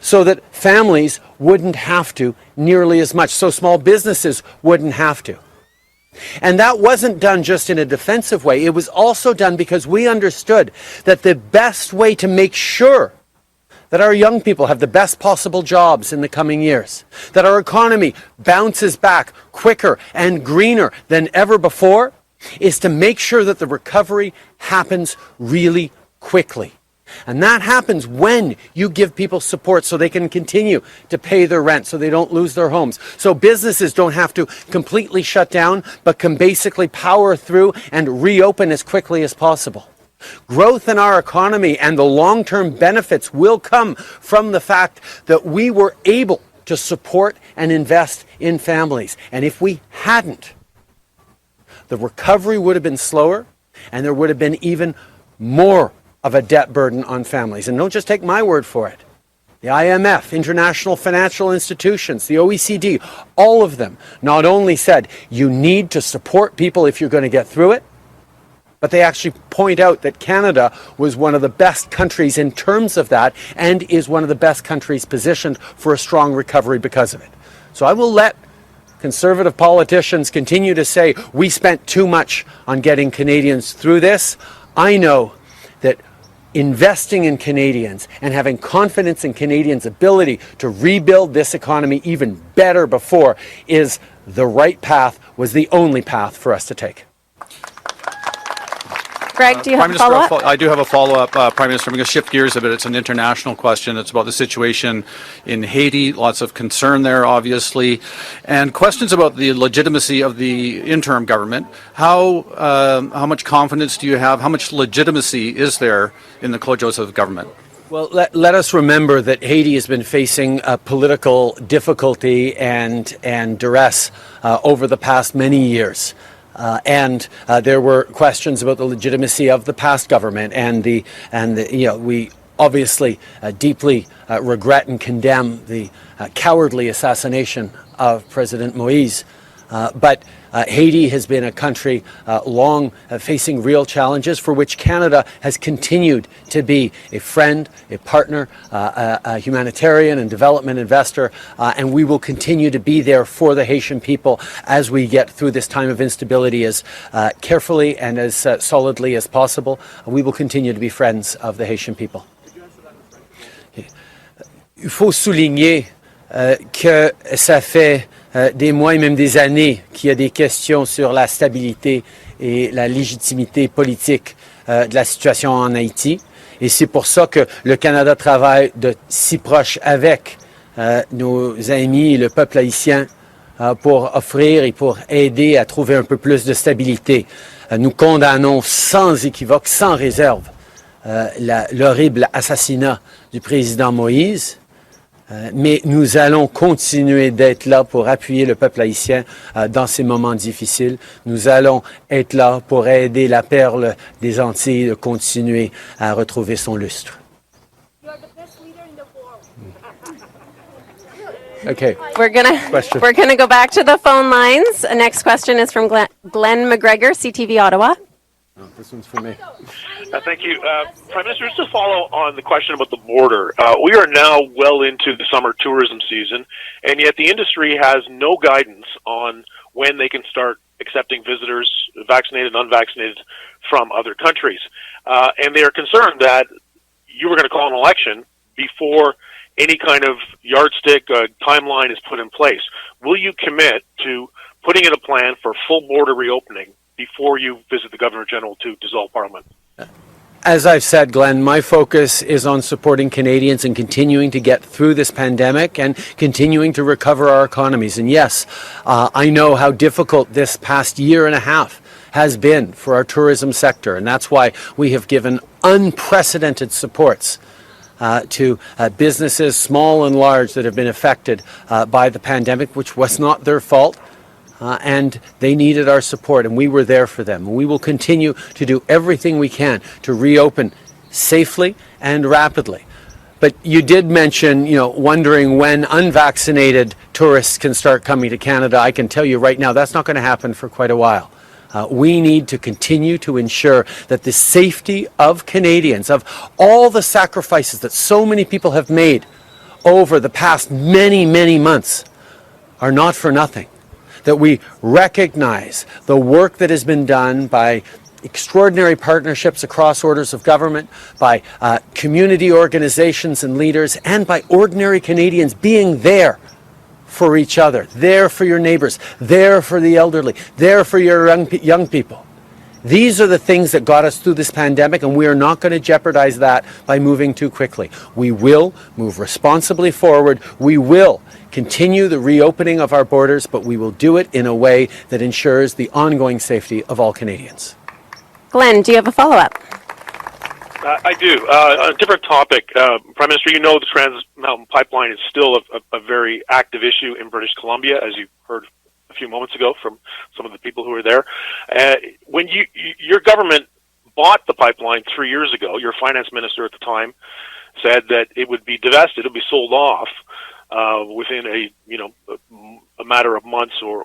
so that families wouldn't have to nearly as much, so small businesses wouldn't have to. And that wasn't done just in a defensive way. It was also done because we understood that the best way to make sure that our young people have the best possible jobs in the coming years, that our economy bounces back quicker and greener than ever before, is to make sure that the recovery happens really quickly. And that happens when you give people support so they can continue to pay their rent, so they don't lose their homes. So businesses don't have to completely shut down, but can basically power through and reopen as quickly as possible. Growth in our economy and the long-term benefits will come from the fact that we were able to support and invest in families. And if we hadn't, the recovery would have been slower, and there would have been even more of a debt burden on families. And don't just take my word for it. The IMF, international financial institutions, the OECD, all of them not only said you need to support people if you're going to get through it, but they actually point out that Canada was one of the best countries in terms of that and is one of the best countries positioned for a strong recovery because of it. So I will let conservative politicians continue to say we spent too much on getting Canadians through this. I know that investing in Canadians and having confidence in Canadians' ability to rebuild this economy even better before is the right path, was the only path for us to take. Greg, do you have a Prime Minister, follow-up? I do have a follow-up, Prime Minister. I'm going to shift gears a bit. It's an international question. It's about the situation in Haiti. Lots of concern there, obviously, and questions about the legitimacy of the interim government. How much confidence do you have? How much legitimacy is there in the Claude Joseph government? Well, let us remember that Haiti has been facing political difficulty and duress over the past many years. And there were questions about the legitimacy of the past government, and we obviously deeply regret and condemn the cowardly assassination of President Moïse. But Haiti has been a country long facing real challenges for which Canada has continued to be a friend, a partner, a humanitarian and development investor, and we will continue to be there for the Haitian people as we get through this time of instability as carefully and as solidly as possible. We will continue to be friends of the Haitian people. Il faut souligner que ça fait des mois et même des années qu'il y a des questions sur la stabilité et la légitimité politique de la situation en Haïti. Et c'est pour ça que le Canada travaille de si proche avec nos amis et le peuple haïtien pour offrir et pour aider à trouver un peu plus de stabilité. Nous condamnons sans équivoque, sans réserve, l'horrible assassinat du président Moïse. Mais nous allons continuer d'être là pour appuyer le peuple haïtien dans ces moments difficiles. Nous allons être là pour aider la perle des Antilles à continuer à retrouver son lustre. Okay. We're gonna go back to the phone lines. The next question is from Glenn McGregor, CTV Ottawa. Oh, this one's for me. Thank you. Prime Minister, just to follow on the question about the border, we are now well into the summer tourism season, and yet the industry has no guidance on when they can start accepting visitors, vaccinated and unvaccinated, from other countries. And they are concerned that you were going to call an election before any kind of yardstick timeline is put in place. Will you commit to putting in a plan for full border reopening before you visit the Governor General to dissolve Parliament? As I've said, Glenn, my focus is on supporting Canadians and continuing to get through this pandemic and continuing to recover our economies. And yes, I know how difficult this past year and a half has been for our tourism sector, and that's why we have given unprecedented supports to businesses, small and large, that have been affected by the pandemic, which was not their fault. And they needed our support, and we were there for them. We will continue to do everything we can to reopen safely and rapidly. But you did mention, wondering when unvaccinated tourists can start coming to Canada. I can tell you right now, that's not going to happen for quite a while. We need to continue to ensure that the safety of Canadians, of all the sacrifices that so many people have made over the past many, many months, are not for nothing. That we recognize the work that has been done by extraordinary partnerships across orders of government, by community organizations and leaders, and by ordinary Canadians being there for each other, there for your neighbors, there for the elderly, there for your young people. These are the things that got us through this pandemic, and we are not going to jeopardize that by moving too quickly. We will move responsibly forward. We will continue the reopening of our borders, but we will do it in a way that ensures the ongoing safety of all Canadians. Glenn, do you have a follow-up? I do. On a different topic, Prime Minister, the Trans Mountain Pipeline is still a very active issue in British Columbia, as you heard a few moments ago from some of the people who were there. When your government bought the pipeline 3 years ago, your finance minister at the time said that it would be divested, it would be sold off within a matter of months or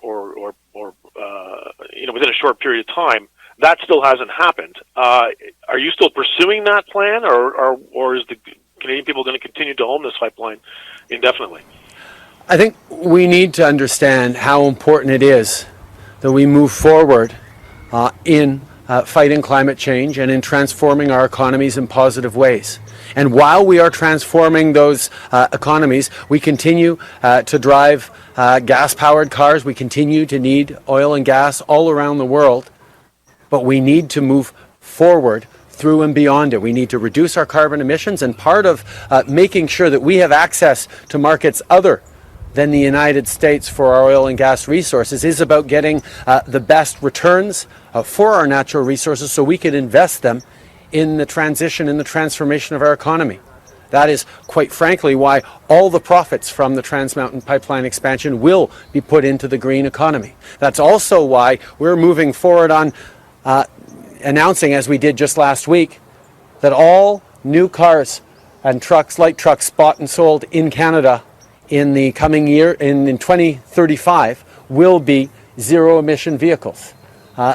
within a short period of time. That still hasn't happened. Are you still pursuing that plan, or is the Canadian people going to continue to own this pipeline indefinitely? I think we need to understand how important it is that we move forward in fighting climate change and in transforming our economies in positive ways. And while we are transforming those economies, we continue to drive gas-powered cars. We continue to need oil and gas all around the world. But we need to move forward through and beyond it. We need to reduce our carbon emissions, and part of making sure that we have access to markets other than the United States for our oil and gas resources is about getting the best returns for our natural resources so we can invest them in the transition, in the transformation of our economy. That is, quite frankly, why all the profits from the Trans Mountain Pipeline expansion will be put into the green economy. That's also why we're moving forward on announcing, as we did just last week, that all new cars and trucks, light trucks, bought and sold in Canada in the coming year, in 2035, will be zero-emission vehicles.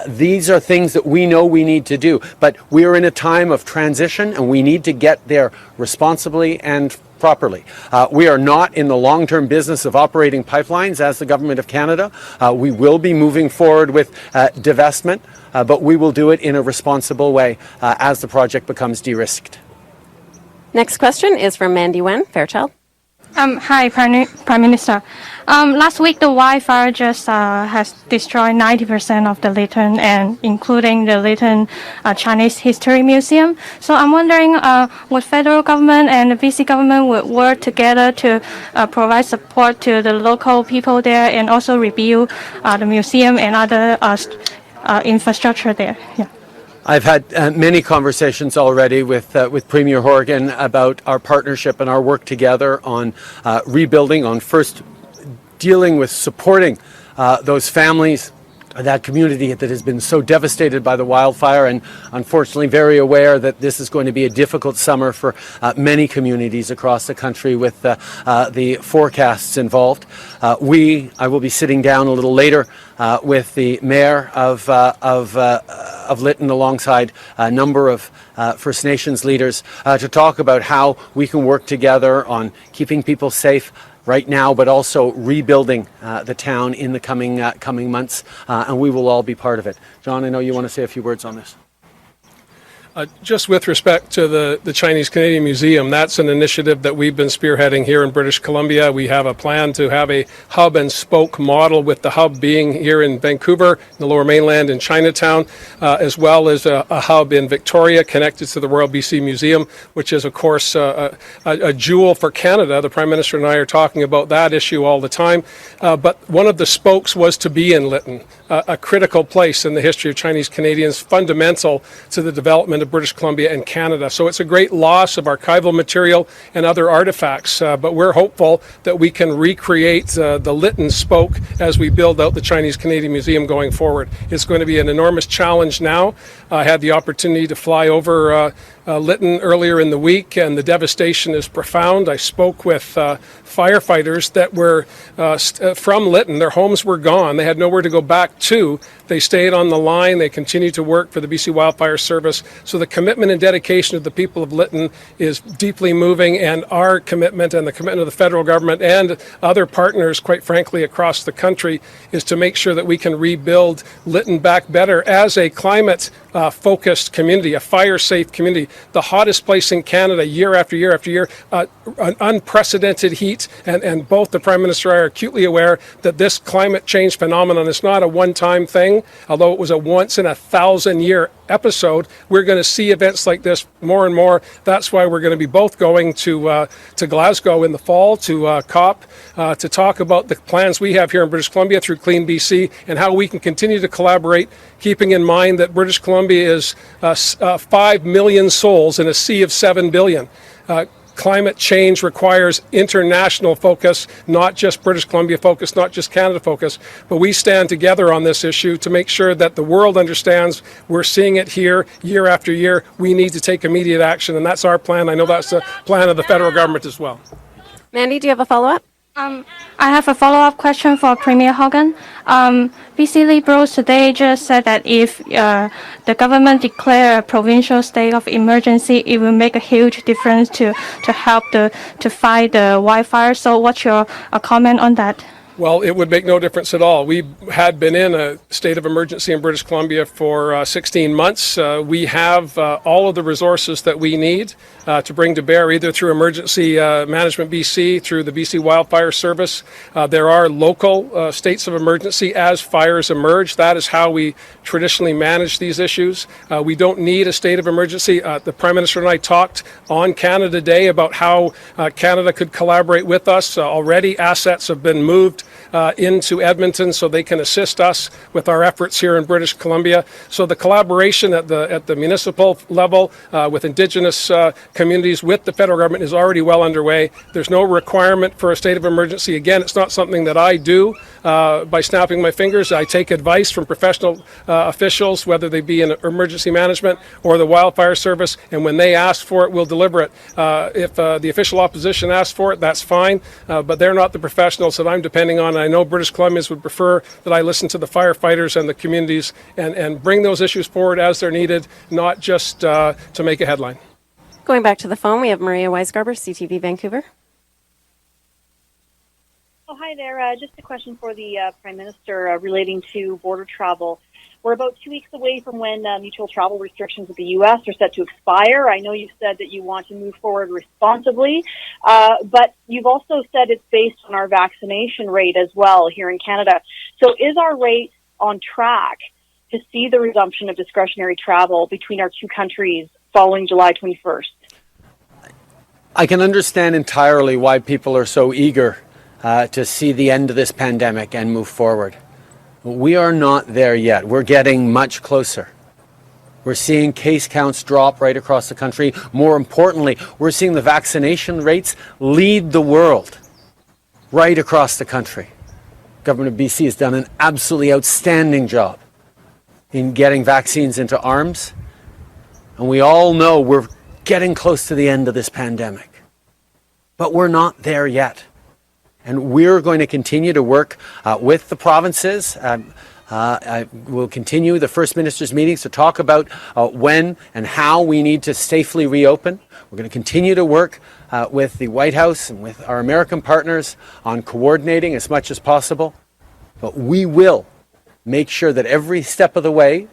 These are things that we know we need to do, but we are in a time of transition and we need to get there responsibly and properly. We are not in the long-term business of operating pipelines as the Government of Canada. We will be moving forward with divestment, but we will do it in a responsible way as the project becomes de-risked. Next question is from Mandy Wen, Fairchild. Hi, Prime Minister. Last week, the wildfire just has destroyed 90% of the Lytton, and including the Lytton Chinese History Museum. So I'm wondering, would federal government and the BC government would work together to provide support to the local people there, and also rebuild the museum and other infrastructure there? Yeah. I've had many conversations already with Premier Horgan about our partnership and our work together on rebuilding, on first dealing with supporting those families, that community that has been so devastated by the wildfire, and unfortunately very aware that this is going to be a difficult summer for many communities across the country with the forecasts involved. I will be sitting down a little later with the mayor of Lytton alongside a number of First Nations leaders to talk about how we can work together on keeping people safe right now, but also rebuilding the town in the coming months, and we will all be part of it. John, I know you want to say a few words on this. Just with respect to the Chinese Canadian Museum, that's an initiative that we've been spearheading here in British Columbia. We have a plan to have a hub and spoke model, with the hub being here in Vancouver, the Lower Mainland, in Chinatown, as well as a hub in Victoria connected to the Royal BC Museum, which is, of course, a jewel for Canada. The Prime Minister and I are talking about that issue all the time. But one of the spokes was to be in Lytton, a critical place in the history of Chinese Canadians, fundamental to the development of British Columbia and Canada. So it's a great loss of archival material and other artifacts, but we're hopeful that we can recreate the Lytton spoke as we build out the Chinese Canadian Museum going forward. It's going to be an enormous challenge now. I had the opportunity to fly over Lytton earlier in the week, and the devastation is profound. I spoke with firefighters that were from Lytton. Their homes were gone. They had nowhere to go back to. They stayed on the line. They continued to work for the BC Wildfire Service. So the commitment and dedication of the people of Lytton is deeply moving, and our commitment and the commitment of the federal government and other partners, quite frankly, across the country, is to make sure that we can rebuild Lytton back better as a climate-focused community, a fire-safe community. The hottest place in Canada year after year after year, an unprecedented heat, and both the Prime Minister and I are acutely aware that this climate change phenomenon is not a one-time thing, although it was a once-in-a-thousand-year episode. We're going to see events like this more and more. That's why we're going to be both going to Glasgow in the fall, to COP, to talk about the plans we have here in British Columbia through Clean BC, and how we can continue to collaborate, keeping in mind that British Columbia is 5 million souls in a sea of 7 billion. Climate change requires international focus, not just British Columbia focus, not just Canada focus, but we stand together on this issue to make sure that the world understands we're seeing it here year after year. We need to take immediate action, and that's our plan. I know that's the plan of the federal government as well. Mandy, do you have a follow-up? I have a follow-up question for Premier Horgan. BC Liberals today just said that if the government declare a provincial state of emergency, it will make a huge difference to help to fight the wildfire. So what's your comment on that? Well, it would make no difference at all. We had been in a state of emergency in British Columbia for 16 months. We have all of the resources that we need to bring to bear, either through Emergency Management BC, through the BC Wildfire Service. There are local states of emergency as fires emerge. That is how we traditionally manage these issues. We don't need a state of emergency. The Prime Minister and I talked on Canada Day about how Canada could collaborate with us. Already assets have been moved into Edmonton so they can assist us with our efforts here in British Columbia. So the collaboration at the municipal level with Indigenous communities with the federal government is already well underway. There's no requirement for a state of emergency. Again, it's not something that I do by snapping my fingers. I take advice from professional officials, whether they be in emergency management or the wildfire service, and when they ask for it, we'll deliver it. If the official opposition asks for it, that's fine, but they're not the professionals that I'm depending on. I know British Columbians would prefer that I listen to the firefighters and the communities and bring those issues forward as they're needed, not just to make a headline. Going back to the phone, we have Maria Weisgarber, CTV Vancouver. Oh, hi there. Just a question for the Prime Minister relating to border travel. We're about 2 weeks away from when mutual travel restrictions with the U.S. are set to expire. I know you've said that you want to move forward responsibly, but you've also said it's based on our vaccination rate as well here in Canada. So is our rate on track to see the resumption of discretionary travel between our two countries following July 21st? I can understand entirely why people are so eager to see the end of this pandemic and move forward. We are not there yet. We're getting much closer. We're seeing case counts drop right across the country. More importantly, we're seeing the vaccination rates lead the world right across the country. Government of BC has done an absolutely outstanding job in getting vaccines into arms. And we all know we're getting close to the end of this pandemic. But we're not there yet. And we're going to continue to work with the provinces. I will continue the First Minister's meetings to talk about when and how we need to safely reopen. We're going to continue to work with the White House and with our American partners on coordinating as much as possible. But we will make sure that every step of the way,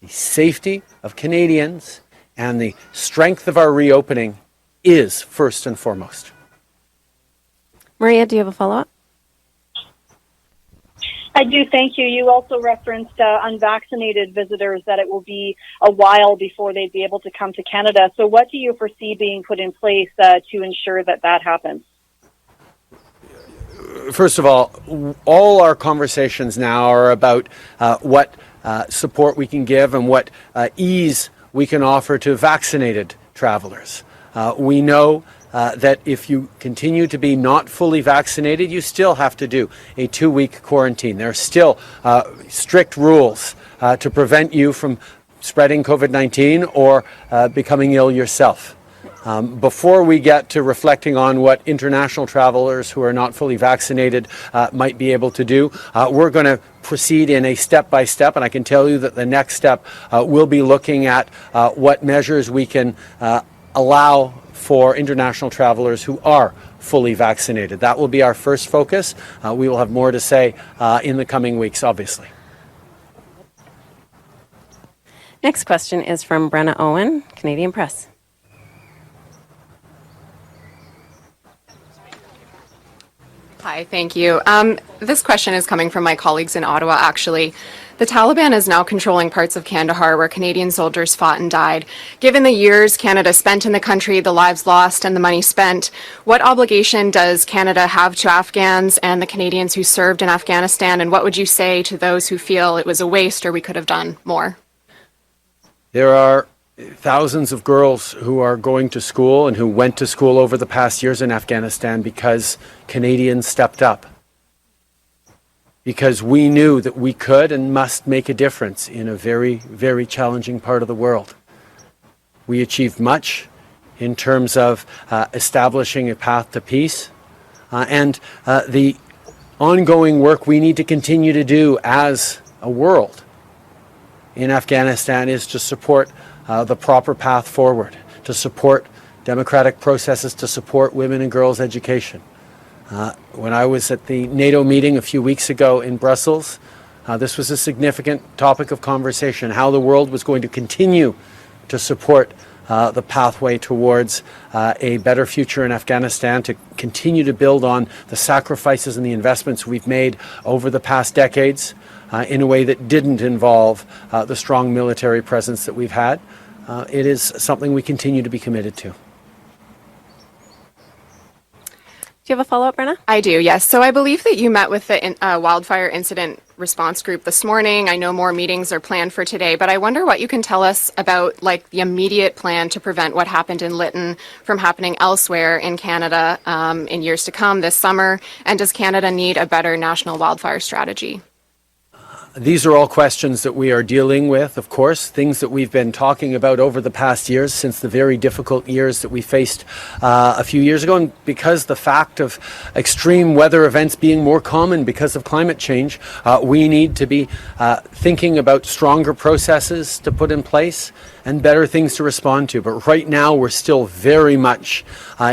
the safety of Canadians and the strength of our reopening is first and foremost. Maria, do you have a follow-up? I do, thank you. You also referenced unvaccinated visitors, that it will be a while before they'd be able to come to Canada. So what do you foresee being put in place to ensure that that happens? First of all our conversations now are about what support we can give and what ease we can offer to vaccinated travelers. We know that if you continue to be not fully vaccinated, you still have to do a 2-week quarantine. There are still strict rules to prevent you from spreading COVID-19 or becoming ill yourself. Before we get to reflecting on what international travelers who are not fully vaccinated might be able to do, we're going to proceed in a step-by-step, and I can tell you that the next step will be looking at what measures we can allow for international travelers who are fully vaccinated. That will be our first focus. We will have more to say in the coming weeks, obviously. Next question is from Brenna Owen, Canadian Press. Hi, thank you. This question is coming from my colleagues in Ottawa, actually. The Taliban is now controlling parts of Kandahar where Canadian soldiers fought and died. Given the years Canada spent in the country, the lives lost and the money spent, what obligation does Canada have to Afghans and the Canadians who served in Afghanistan, and what would you say to those who feel it was a waste or we could have done more? There are thousands of girls who are going to school and who went to school over the past years in Afghanistan because Canadians stepped up. Because we knew that we could and must make a difference in a very, very challenging part of the world. We achieved much in terms of establishing a path to peace and the ongoing work we need to continue to do as a world in Afghanistan is to support the proper path forward, to support democratic processes, to support women and girls' education. When I was at the NATO meeting a few weeks ago in Brussels, this was a significant topic of conversation, how the world was going to continue to support the pathway towards a better future in Afghanistan, to continue to build on the sacrifices and the investments we've made over the past decades in a way that didn't involve the strong military presence that we've had. It is something we continue to be committed to. Do you have a follow-up, Brenna? I do, yes. So I believe that you met with the wildfire incident response group this morning. I know more meetings are planned for today, but I wonder what you can tell us about the immediate plan to prevent what happened in Lytton from happening elsewhere in Canada in years to come this summer. And does Canada need a better national wildfire strategy? These are all questions that we are dealing with, of course, things that we've been talking about over the past years, since the very difficult years that we faced a few years ago. And because the fact of extreme weather events being more common because of climate change, we need to be thinking about stronger processes to put in place and better things to respond to. But right now, we're still very much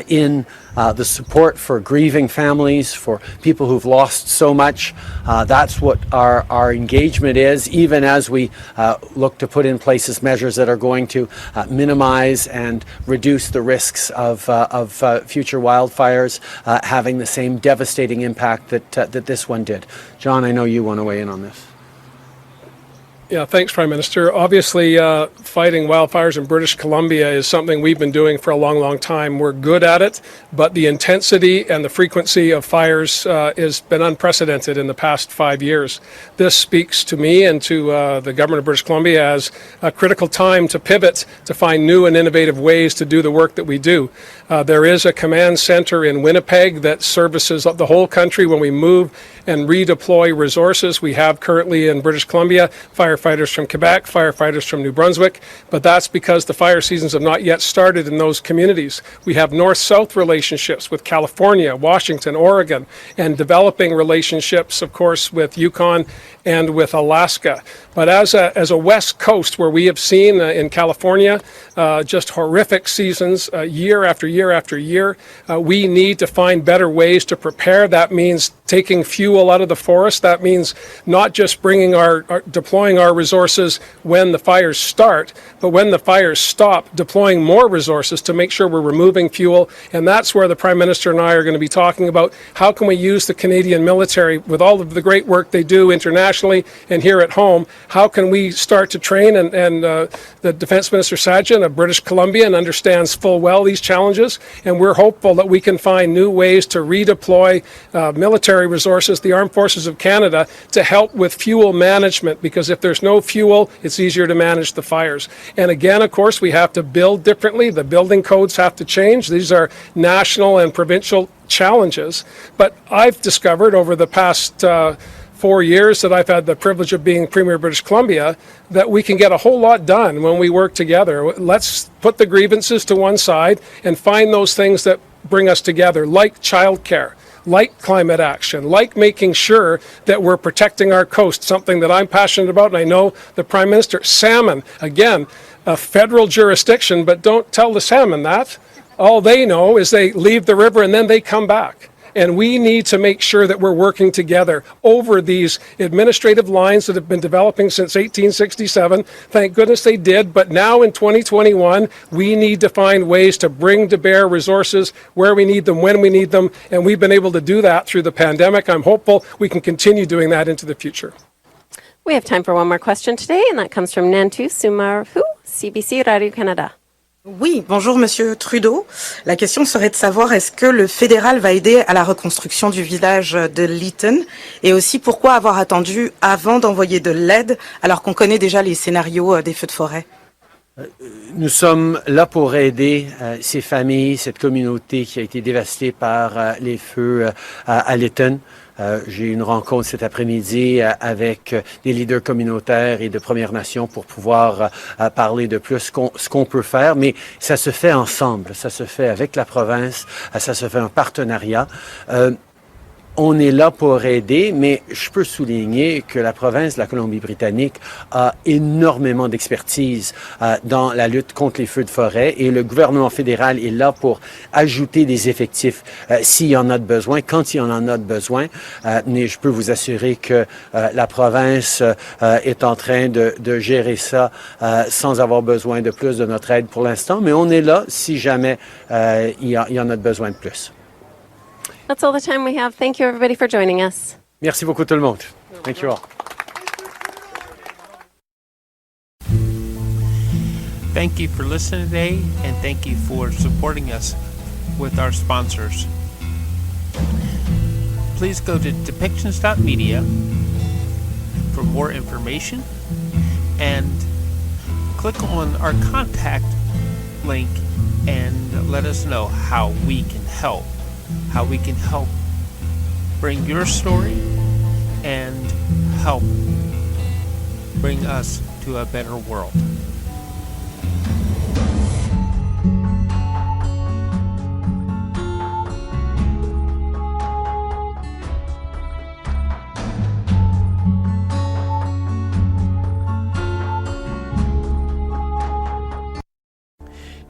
in the support for grieving families, for people who've lost so much. That's what our engagement is, even as we look to put in place measures that are going to minimize and reduce the risks of future wildfires having the same devastating impact that this one did. John, I know you want to weigh in on this. Yeah, thanks, Prime Minister. Obviously, fighting wildfires in British Columbia is something we've been doing for a long, long time. We're good at it, but the intensity and the frequency of fires has been unprecedented in the past 5 years. This speaks to me and to the government of British Columbia as a critical time to pivot, to find new and innovative ways to do the work that we do. There is a command center in Winnipeg that services the whole country when we move and redeploy resources. We have currently in British Columbia firefighters from Quebec, firefighters from New Brunswick, but that's because the fire seasons have not yet started in those communities. We have north-south relationships with California, Washington, Oregon, and developing relationships, of course, with Yukon and with Alaska. But as a West Coast, where we have seen in California just horrific seasons year after year after year, we need to find better ways to prepare. That means taking fuel out of the forest. That means not just deploying our resources when the fires start, but when the fires stop, deploying more resources to make sure we're removing fuel. And that's where the Prime Minister and I are going to be talking about how can we use the Canadian military with all of the great work they do internationally and here at home. How can we start to train? And the Defence Minister Sajjan of British Columbia understands full well these challenges, and we're hopeful that we can find new ways to redeploy military resources, the Armed Forces of Canada, to help with fuel management, because if there's no fuel, it's easier to manage the fires. And again, of course, we have to build differently. The building codes have to change. These are national and provincial challenges. But I've discovered over the past 4 years that I've had the privilege of being Premier of British Columbia that we can get a whole lot done when we work together. Let's put the grievances to one side and find those things that bring us together, like childcare, like climate action, like making sure that we're protecting our coast, something that I'm passionate about, and I know the Prime Minister. Salmon, again, a federal jurisdiction, but don't tell the salmon that. All they know is they leave the river and then they come back. And we need to make sure that we're working together over these administrative lines that have been developing since 1867. Thank goodness they did. But now in 2021, we need to find ways to bring to bear resources where we need them, when we need them. And we've been able to do that through the pandemic. I'm hopeful we can continue doing that into the future. We have time for one more question today, and that comes from Nantu Sumarhu, CBC Radio-Canada. Oui, bonjour Monsieur Trudeau. La question serait de savoir est-ce que le fédéral va aider à la reconstruction du village de Lytton, et aussi pourquoi avoir attendu avant d'envoyer de l'aide alors qu'on connaît déjà les scénarios des feux de forêt? Nous sommes là pour aider ces familles, cette communauté qui a été dévastée par les feux à Lytton. J'ai eu une rencontre cet après-midi avec des leaders communautaires et de Premières Nations pour pouvoir parler de plus ce qu'on peut faire, mais ça se fait ensemble, ça se fait avec la province, ça se fait en partenariat. On est là pour aider, mais je peux souligner que la province de la Colombie-Britannique a énormément d'expertise dans la lutte contre les feux de forêt et le gouvernement fédéral est là pour ajouter des effectifs s'il y en a de besoin, quand il y en a de besoin. Mais je peux vous assurer que la province est en train de gérer ça sans avoir besoin de plus de notre aide pour l'instant, mais on est là si jamais il y en a de besoin de plus. That's all the time we have. Thank you, everybody, for joining us. Merci beaucoup tout le monde. Thank you all. Thank you for listening today, and thank you for supporting us with our sponsors. Please go to depictions.media for more information and click on our contact link and let us know how we can help. How we can help bring your story and help bring us to a better world.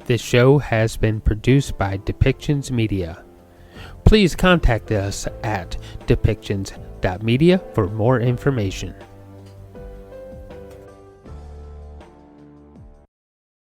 This show has been produced by Depictions Media. Please contact us at depictions.media for more information.